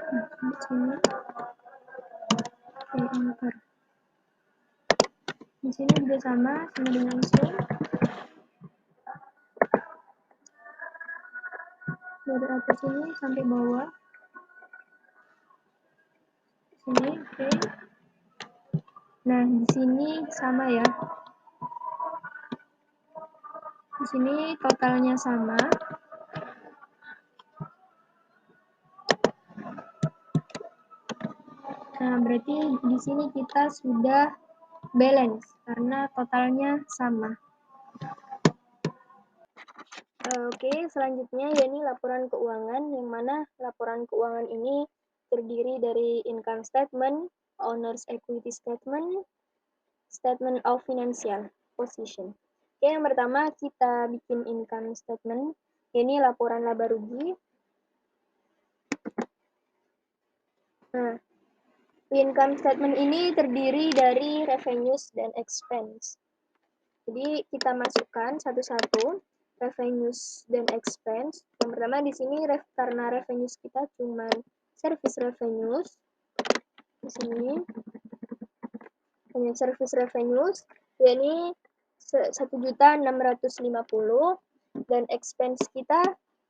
di sini. Oke, enter. Di sini juga sama dengan sum. Dari atas sini sampai bawah. Sini, oke. Nah, di sini sama ya. Di sini totalnya sama. Nah, berarti di sini kita sudah balance karena totalnya sama. Oke, selanjutnya yakni laporan keuangan, yang mana laporan keuangan ini terdiri dari income statement, owner's equity statement, statement of financial position. Oke, yang pertama kita bikin income statement, yakni laporan laba rugi. Nah, income statement ini terdiri dari revenues dan expense. Jadi kita masukkan satu-satu revenues dan expense. Yang pertama di sini karena revenues kita cuma service revenues. Di sini hanya service revenues, yakni 1.650.000, dan expense kita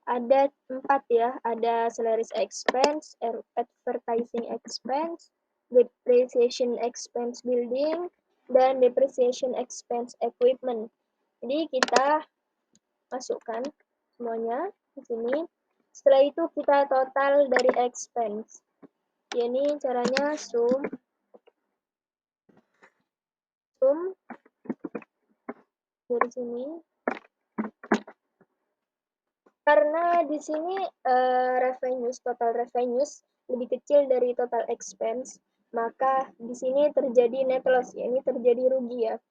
ada 4 ya, ada salaries expense, advertising expense, depreciation expense building, dan depreciation expense equipment. Jadi kita masukkan semuanya di sini. Setelah itu kita total dari expense. Ini caranya sum dari sini. Karena di sini total revenues lebih kecil dari total expense, maka di sini terjadi net loss, ya, ini terjadi rugi ya.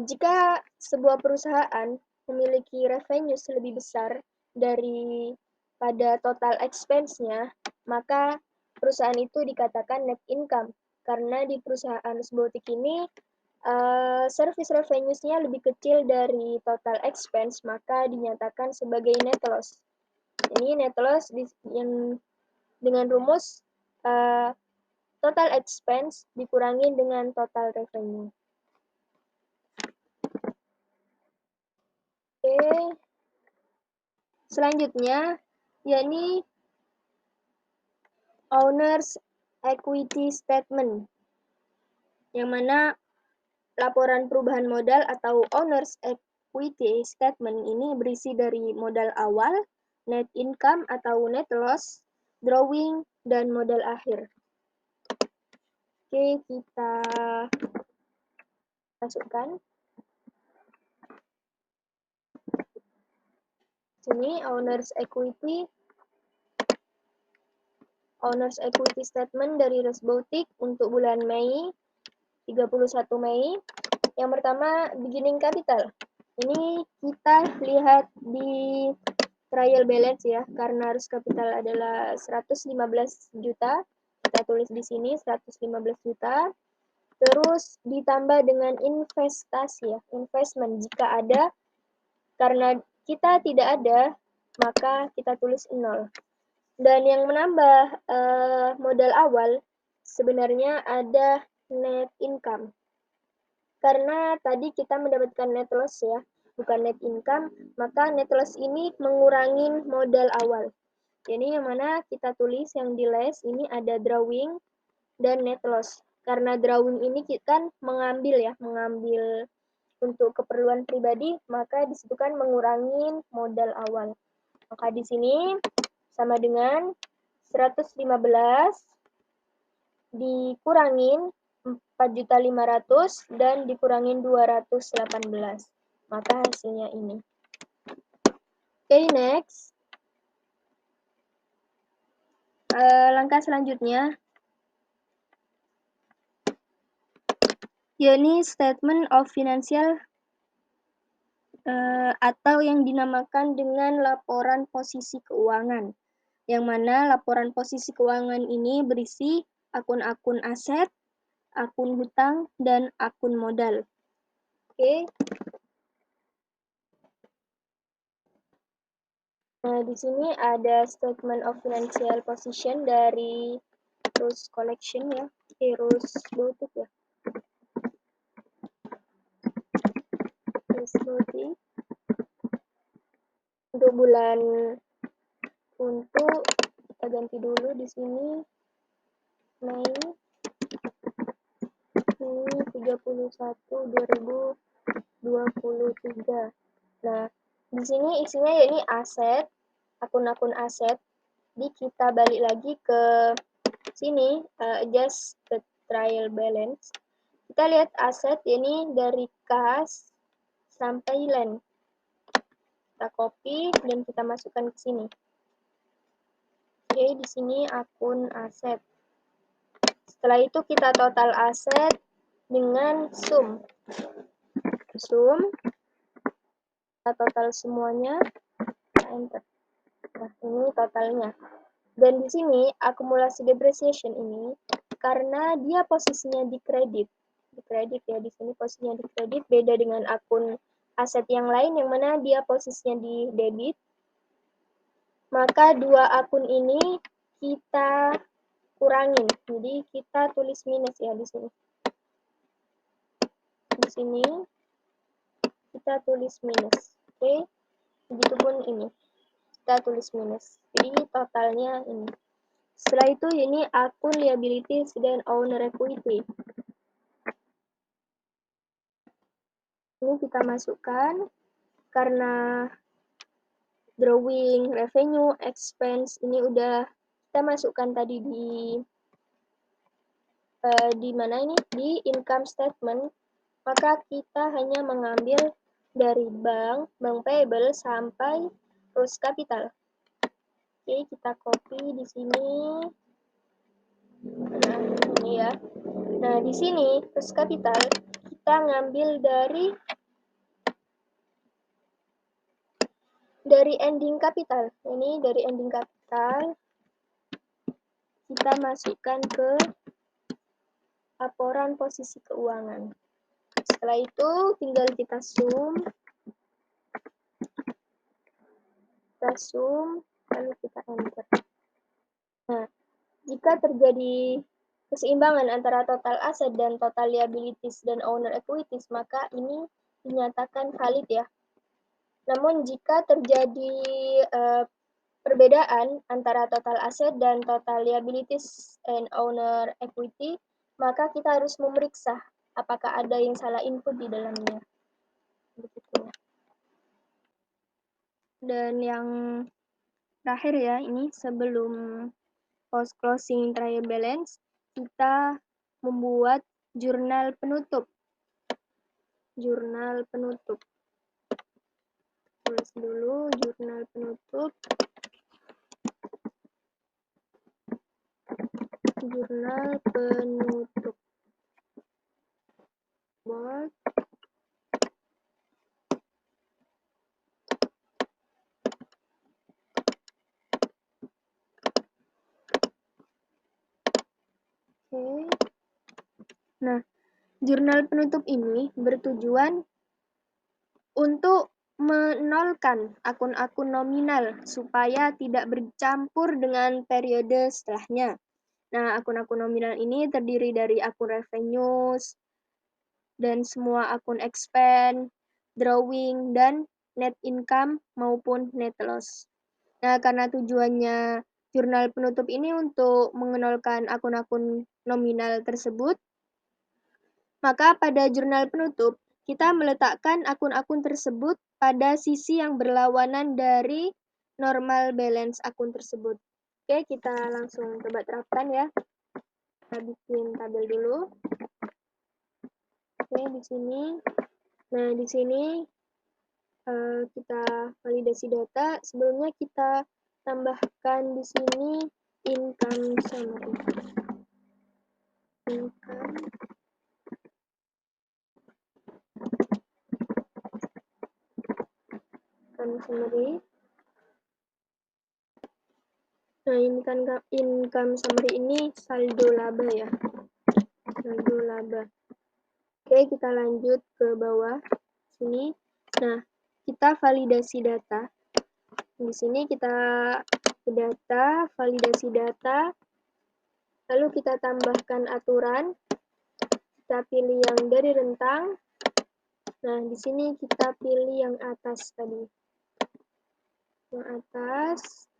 Jika sebuah perusahaan memiliki revenues lebih besar daripada total expense-nya, maka perusahaan itu dikatakan net income. Karena di perusahaan Sbotik ini service revenues-nya lebih kecil dari total expense, maka dinyatakan sebagai net loss. Ini net loss yang dengan rumus total expense dikurangi dengan total revenue. Oke. Selanjutnya, yakni owner's equity statement, yang mana laporan perubahan modal atau owner's equity statement ini berisi dari modal awal, net income atau net loss, drawing, dan modal akhir. Oke, kita masukkan. Sini owner's equity Owner's Equity Statement dari Resbotik untuk bulan Mei, 31 Mei. Yang pertama, beginning capital. Ini kita lihat di trial balance ya, karena harus capital adalah 115 juta. Kita tulis di sini 115 juta. Terus ditambah dengan investasi ya, investment jika ada. Karena kita tidak ada, maka kita tulis 0. Dan yang menambah modal awal sebenarnya ada net income. Karena tadi kita mendapatkan net loss ya, bukan net income, maka net loss ini mengurangi modal awal. Jadi yang mana kita tulis yang di less ini ada drawing dan net loss. Karena drawing ini kita kan mengambil untuk keperluan pribadi, maka disitu kan mengurangi modal awal. Maka di sini sama dengan 115 dikurangin 4.500 dan dikurangin 218. Maka hasilnya ini. Oke, next. Langkah selanjutnya yakni statement of financial atau yang dinamakan dengan laporan posisi keuangan. Yang mana laporan posisi keuangan ini berisi akun-akun aset, akun hutang, dan akun modal. Oke. Nah, di sini ada statement of financial position dari Rose Collection ya, Rose Boutique ya. Rose Boutique. Untuk kita ganti dulu di sini Mei 31 2023. Nah, di sini isinya yakni aset, akun-akun aset. Jadi kita balik lagi ke sini, adjust the trial balance. Kita lihat aset ini dari kas sampai land. Kita copy dan kita masukkan ke sini. Oke, di sini akun aset. Setelah itu kita total aset dengan sum. Kita total semuanya, kita enter. Nah, ini totalnya. Dan di sini akumulasi depreciation ini karena dia posisinya di kredit ya, di sini posisinya di kredit, beda dengan akun aset yang lain yang mana dia posisinya di debit. Maka dua akun ini kita kurangin. Jadi kita tulis minus ya di sini. Di sini kita tulis minus. Oke. Begitupun ini. Kita tulis minus. Jadi totalnya ini. Setelah itu ini akun liabilities dan owner equity. Ini kita masukkan karena drawing, revenue, expense ini udah kita masukkan tadi di mana ini di income statement, maka kita hanya mengambil dari bank payable sampai terus capital. Oke, kita copy di sini. Nah, ini ya. Nah, di sini terus capital kita ngambil dari ending capital. Ini dari ending capital kita masukkan ke laporan posisi keuangan. Setelah itu tinggal kita sum lalu kita enter. Nah, jika terjadi keseimbangan antara total aset dan total liabilities dan owner equities, maka ini dinyatakan valid ya. Namun jika terjadi perbedaan antara total aset dan total liabilities and owner equity, maka kita harus memeriksa apakah ada yang salah input di dalamnya. Begitu. Dan yang terakhir ya, ini sebelum post closing trial balance, kita membuat jurnal penutup. Jurnal penutup. Tulis dulu jurnal penutup. Jurnal penutup. Buat. Oke. Nah, jurnal penutup ini bertujuan untuk menolkan akun-akun nominal supaya tidak bercampur dengan periode setelahnya. Nah, akun-akun nominal ini terdiri dari akun revenues dan semua akun expense, drawing, dan net income maupun net loss. Nah, karena tujuannya jurnal penutup ini untuk mengenalkan akun-akun nominal tersebut, maka pada jurnal penutup, kita meletakkan akun-akun tersebut pada sisi yang berlawanan dari normal balance akun tersebut. Oke, kita langsung coba terapkan ya. Kita bikin tabel dulu. Oke, di sini. Nah, di sini kita validasi data. Sebelumnya kita tambahkan di sini income summary. Income summary. Nah, ini kan income summary ini saldo laba ya. Saldo laba. Oke, kita lanjut ke bawah sini. Nah, kita validasi data. Di sini kita ke data, validasi data. Lalu kita tambahkan aturan. Kita pilih yang dari rentang. Nah, di sini kita pilih yang atas tadi. Yang atas.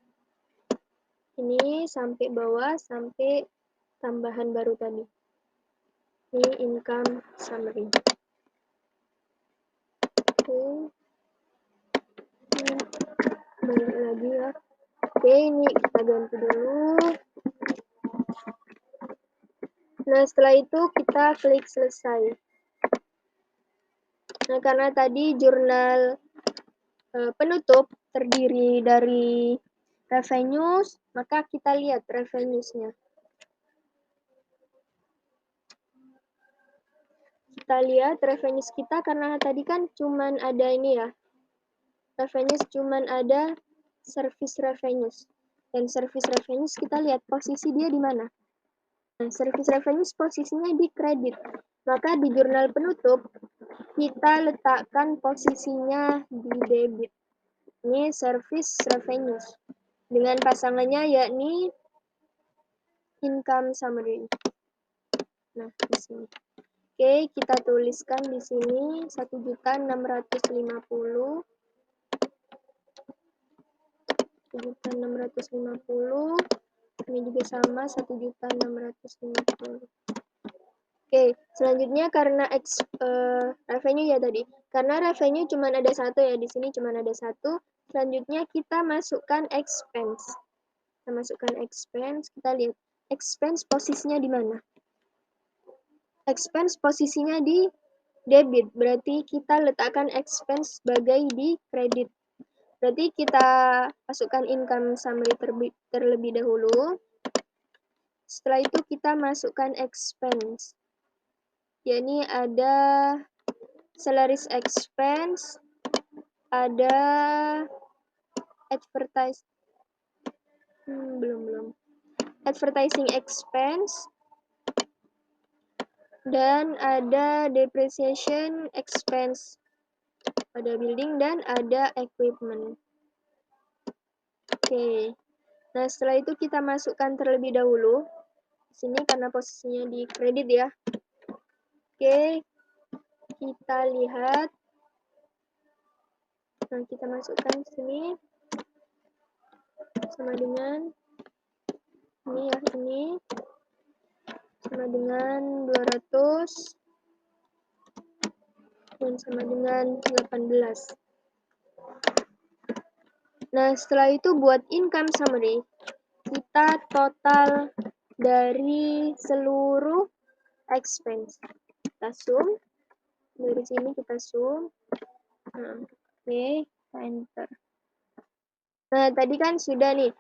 Ini sampai bawah, sampai tambahan baru tadi. Ini income summary. Oke. Balik lagi ya. Oke, ini kita ganti dulu. Nah, setelah itu kita klik selesai. Nah, karena tadi jurnal penutup terdiri dari revenues, maka kita lihat revenues-nya. Kita lihat revenues kita karena tadi kan cuman ada ini ya. Revenues cuman ada service revenues. Dan service revenues kita lihat posisi dia di mana. Nah, service revenues posisinya di kredit. Maka di jurnal penutup kita letakkan posisinya di debit. Ini service revenues. Dengan pasangannya yakni income summary. Nah, di sini. Oke, kita tuliskan di sini 1.650. 1.650. Ini juga sama 1.650. Oke, selanjutnya karena revenue ya tadi. Karena revenue cuma ada satu ya, di sini cuma ada satu. Selanjutnya kita masukkan expense. Kita masukkan expense, kita lihat expense posisinya di mana. Expense posisinya di debit, berarti kita letakkan expense sebagai di kredit. Berarti kita masukkan income summary terlebih dahulu. Setelah itu kita masukkan expense. Yakni ada salaries expense, ada advertising expense, dan ada depreciation expense, ada building dan ada equipment. Oke. Nah, setelah itu kita masukkan terlebih dahulu. Di sini karena posisinya di kredit ya. Oke. Kita lihat. Nah, kita masukkan di sini sama dengan ini ya, ini sama dengan 200 dan sama dengan 18. Nah, setelah itu buat income summary, kita total dari seluruh expense. Kita zoom. Dari sini kita zoom. Nah, oke, kita enter. Nah, tadi kan sudah nih,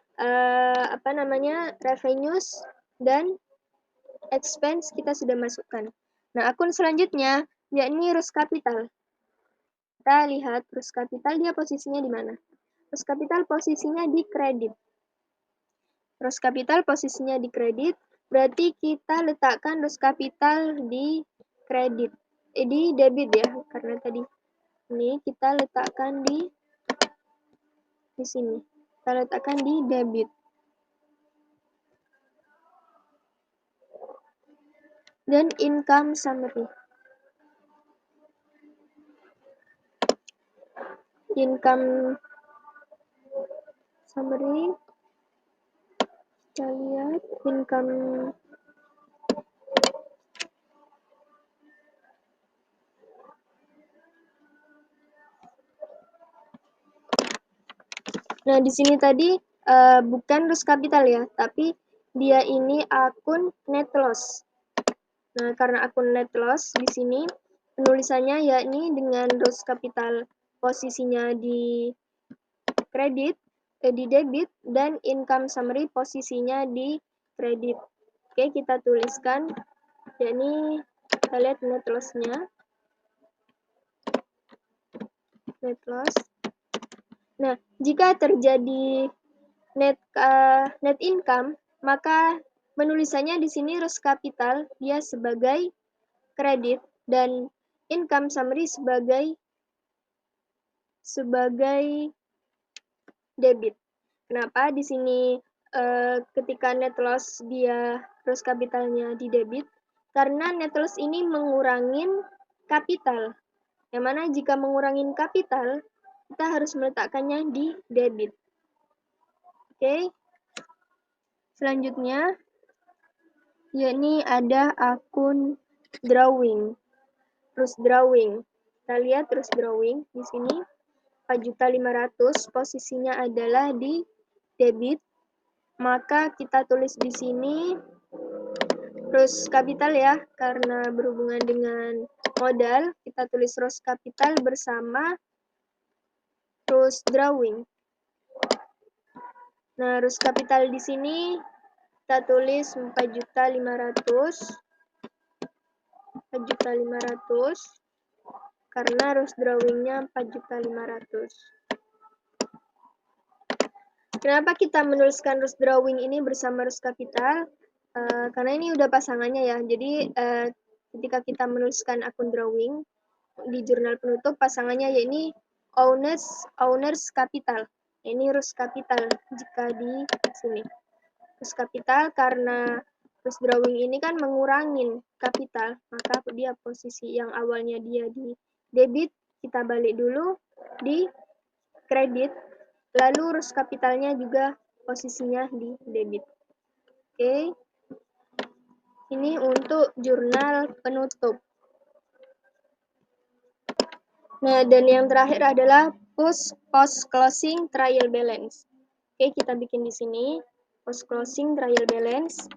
revenues dan expense kita sudah masukkan. Nah, akun selanjutnya yakni Rus Capital. Kita lihat Rus Capital dia posisinya di mana? Rus Capital posisinya di kredit. Rus Capital posisinya di kredit, berarti kita letakkan Rus Capital di kredit. Di debit ya, karena tadi ini kita letakkan di sini. Kita letakkan di debit. Dan income summary. Income summary. Kita lihat income. Nah, di sini tadi bukan Rus Capital ya, tapi dia ini akun net loss. Nah, karena akun net loss di sini penulisannya yakni dengan Rus Capital posisinya di kredit, di debit, dan income summary posisinya di kredit. Oke, kita tuliskan, yakni kita lihat net loss-nya. Net loss. Nah, jika terjadi net income, maka penulisannya di sini Rus Capital dia sebagai kredit dan income summary sebagai debit. Kenapa di sini ketika net loss dia Rus Capitalnya di debit? Karena net loss ini mengurangin kapital. Yang mana jika mengurangin kapital, kita harus meletakkannya di debit. Oke. Selanjutnya, yakni ada akun drawing. Terus drawing. Kita lihat terus drawing di sini 4.500.000 posisinya adalah di debit. Maka kita tulis di sini Rus Capital ya, karena berhubungan dengan modal, kita tulis Rus Capital bersama Rus Drawing. Nah, Rus Capital di sini kita tulis 4.500.000 karena Rus Drawingnya 4.500.000. Kenapa kita menuliskan Rus Drawing ini bersama Rus Capital? Karena ini udah pasangannya ya. Jadi ketika kita menuliskan akun drawing di jurnal penutup, pasangannya yakni owners capital. Ini Rus Capital jika di sini. Rus Capital karena Rus Drawing ini kan mengurangin kapital, maka dia posisi yang awalnya dia di debit, kita balik dulu di kredit, lalu Rus Capitalnya juga posisinya di debit. Oke. Ini untuk jurnal penutup. Nah, dan yang terakhir adalah post closing trial balance. Oke, kita bikin di sini post closing trial balance.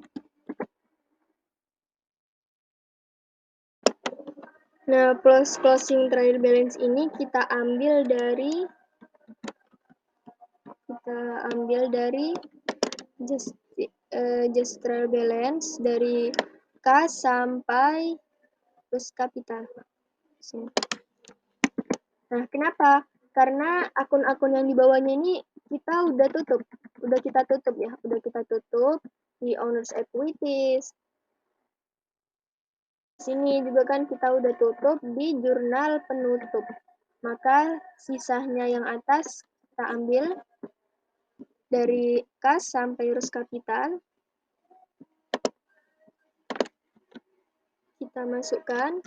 Nah, post closing trial balance ini kita ambil dari just trial balance dari kas sampai Rus Capital. Nah, kenapa? Karena akun-akun yang di bawahnya ini kita udah tutup ya, di owners equities. Sini juga kan kita udah tutup di jurnal penutup. Maka sisanya yang atas kita ambil dari kas sampai Rus Capital. Kita masukkan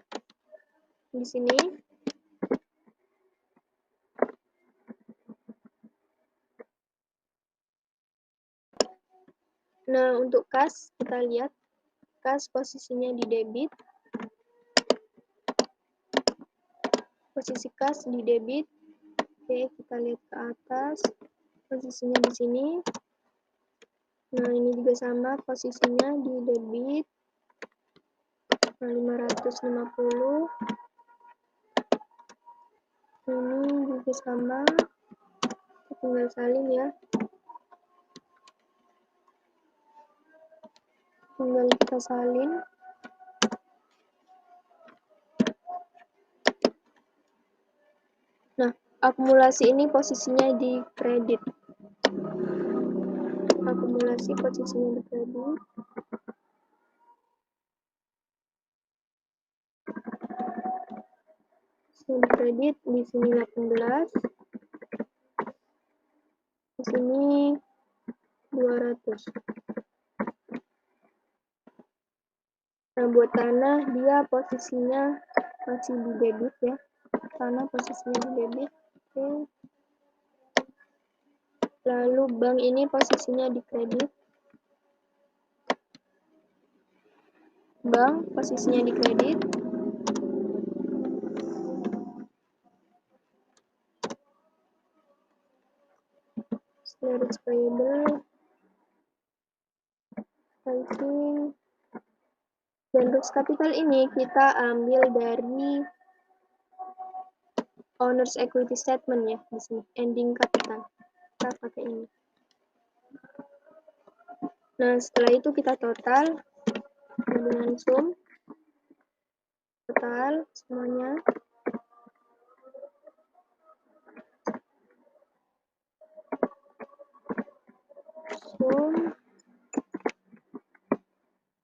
di sini. Nah, untuk kas kita lihat kas posisinya di debit. Posisi kas di debit. Oke, kita lihat ke atas. Posisinya di sini. Nah, ini juga sama posisinya di debit. Nah, 550. Ini juga sama. Tinggal salin ya. tinggal kita salin. Nah, akumulasi ini posisinya di kredit. Akumulasi posisinya di kredit. Sini kredit, di sini 18. Di sini 200. Nah, buat tanah dia posisinya masih di debit ya. Tanah posisinya di debit. Oke. Lalu bank ini posisinya di kredit. Bank posisinya di kredit. Storage payable. Pricing. Dan rules capital ini kita ambil dari owner's equity statement ya di sini, ending capital. Kita pakai ini. Nah, setelah itu kita total dengan sum total semuanya. Sum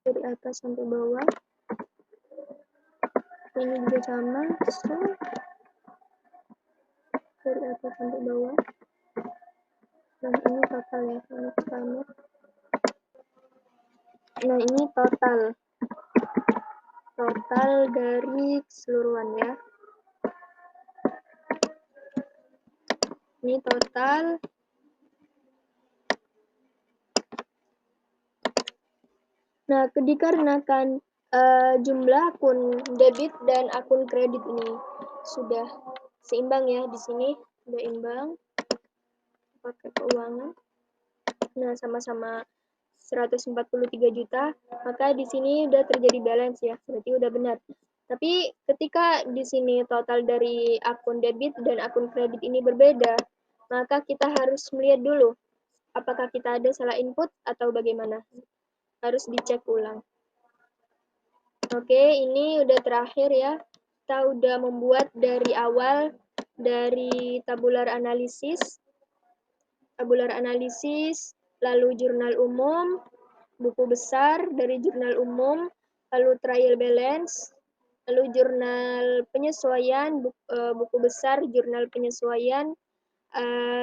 dari atas sampai bawah. Ini juga sama, sum dari atas sampai bawah. Dan ini total ya, ini sama. Nah, ini total dari keseluruhan ya. Ini total. Nah, dikarenakan jumlah akun debit dan akun kredit ini sudah seimbang ya, di sini sudah imbang pakai keuangan. Nah, sama-sama 143 juta, maka di sini udah terjadi balance ya, berarti udah benar. Tapi ketika di sini total dari akun debit dan akun kredit ini berbeda, maka kita harus melihat dulu apakah kita ada salah input atau bagaimana. Harus dicek ulang. Oke, ini udah terakhir ya. Kita udah membuat dari awal dari tabular analisis, lalu jurnal umum, buku besar dari jurnal umum, lalu trial balance, lalu jurnal penyesuaian, buku besar, jurnal penyesuaian,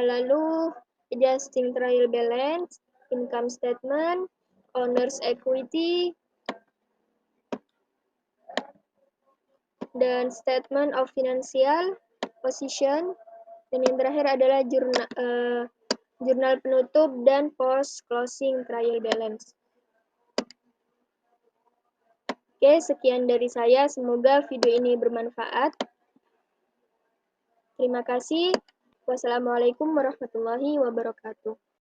lalu adjusting trial balance, income statement, owner's equity, dan statement of financial position, dan yang terakhir adalah jurnal penutup dan post closing trial balance. Oke, sekian dari saya. Semoga video ini bermanfaat. Terima kasih. Wassalamualaikum warahmatullahi wabarakatuh.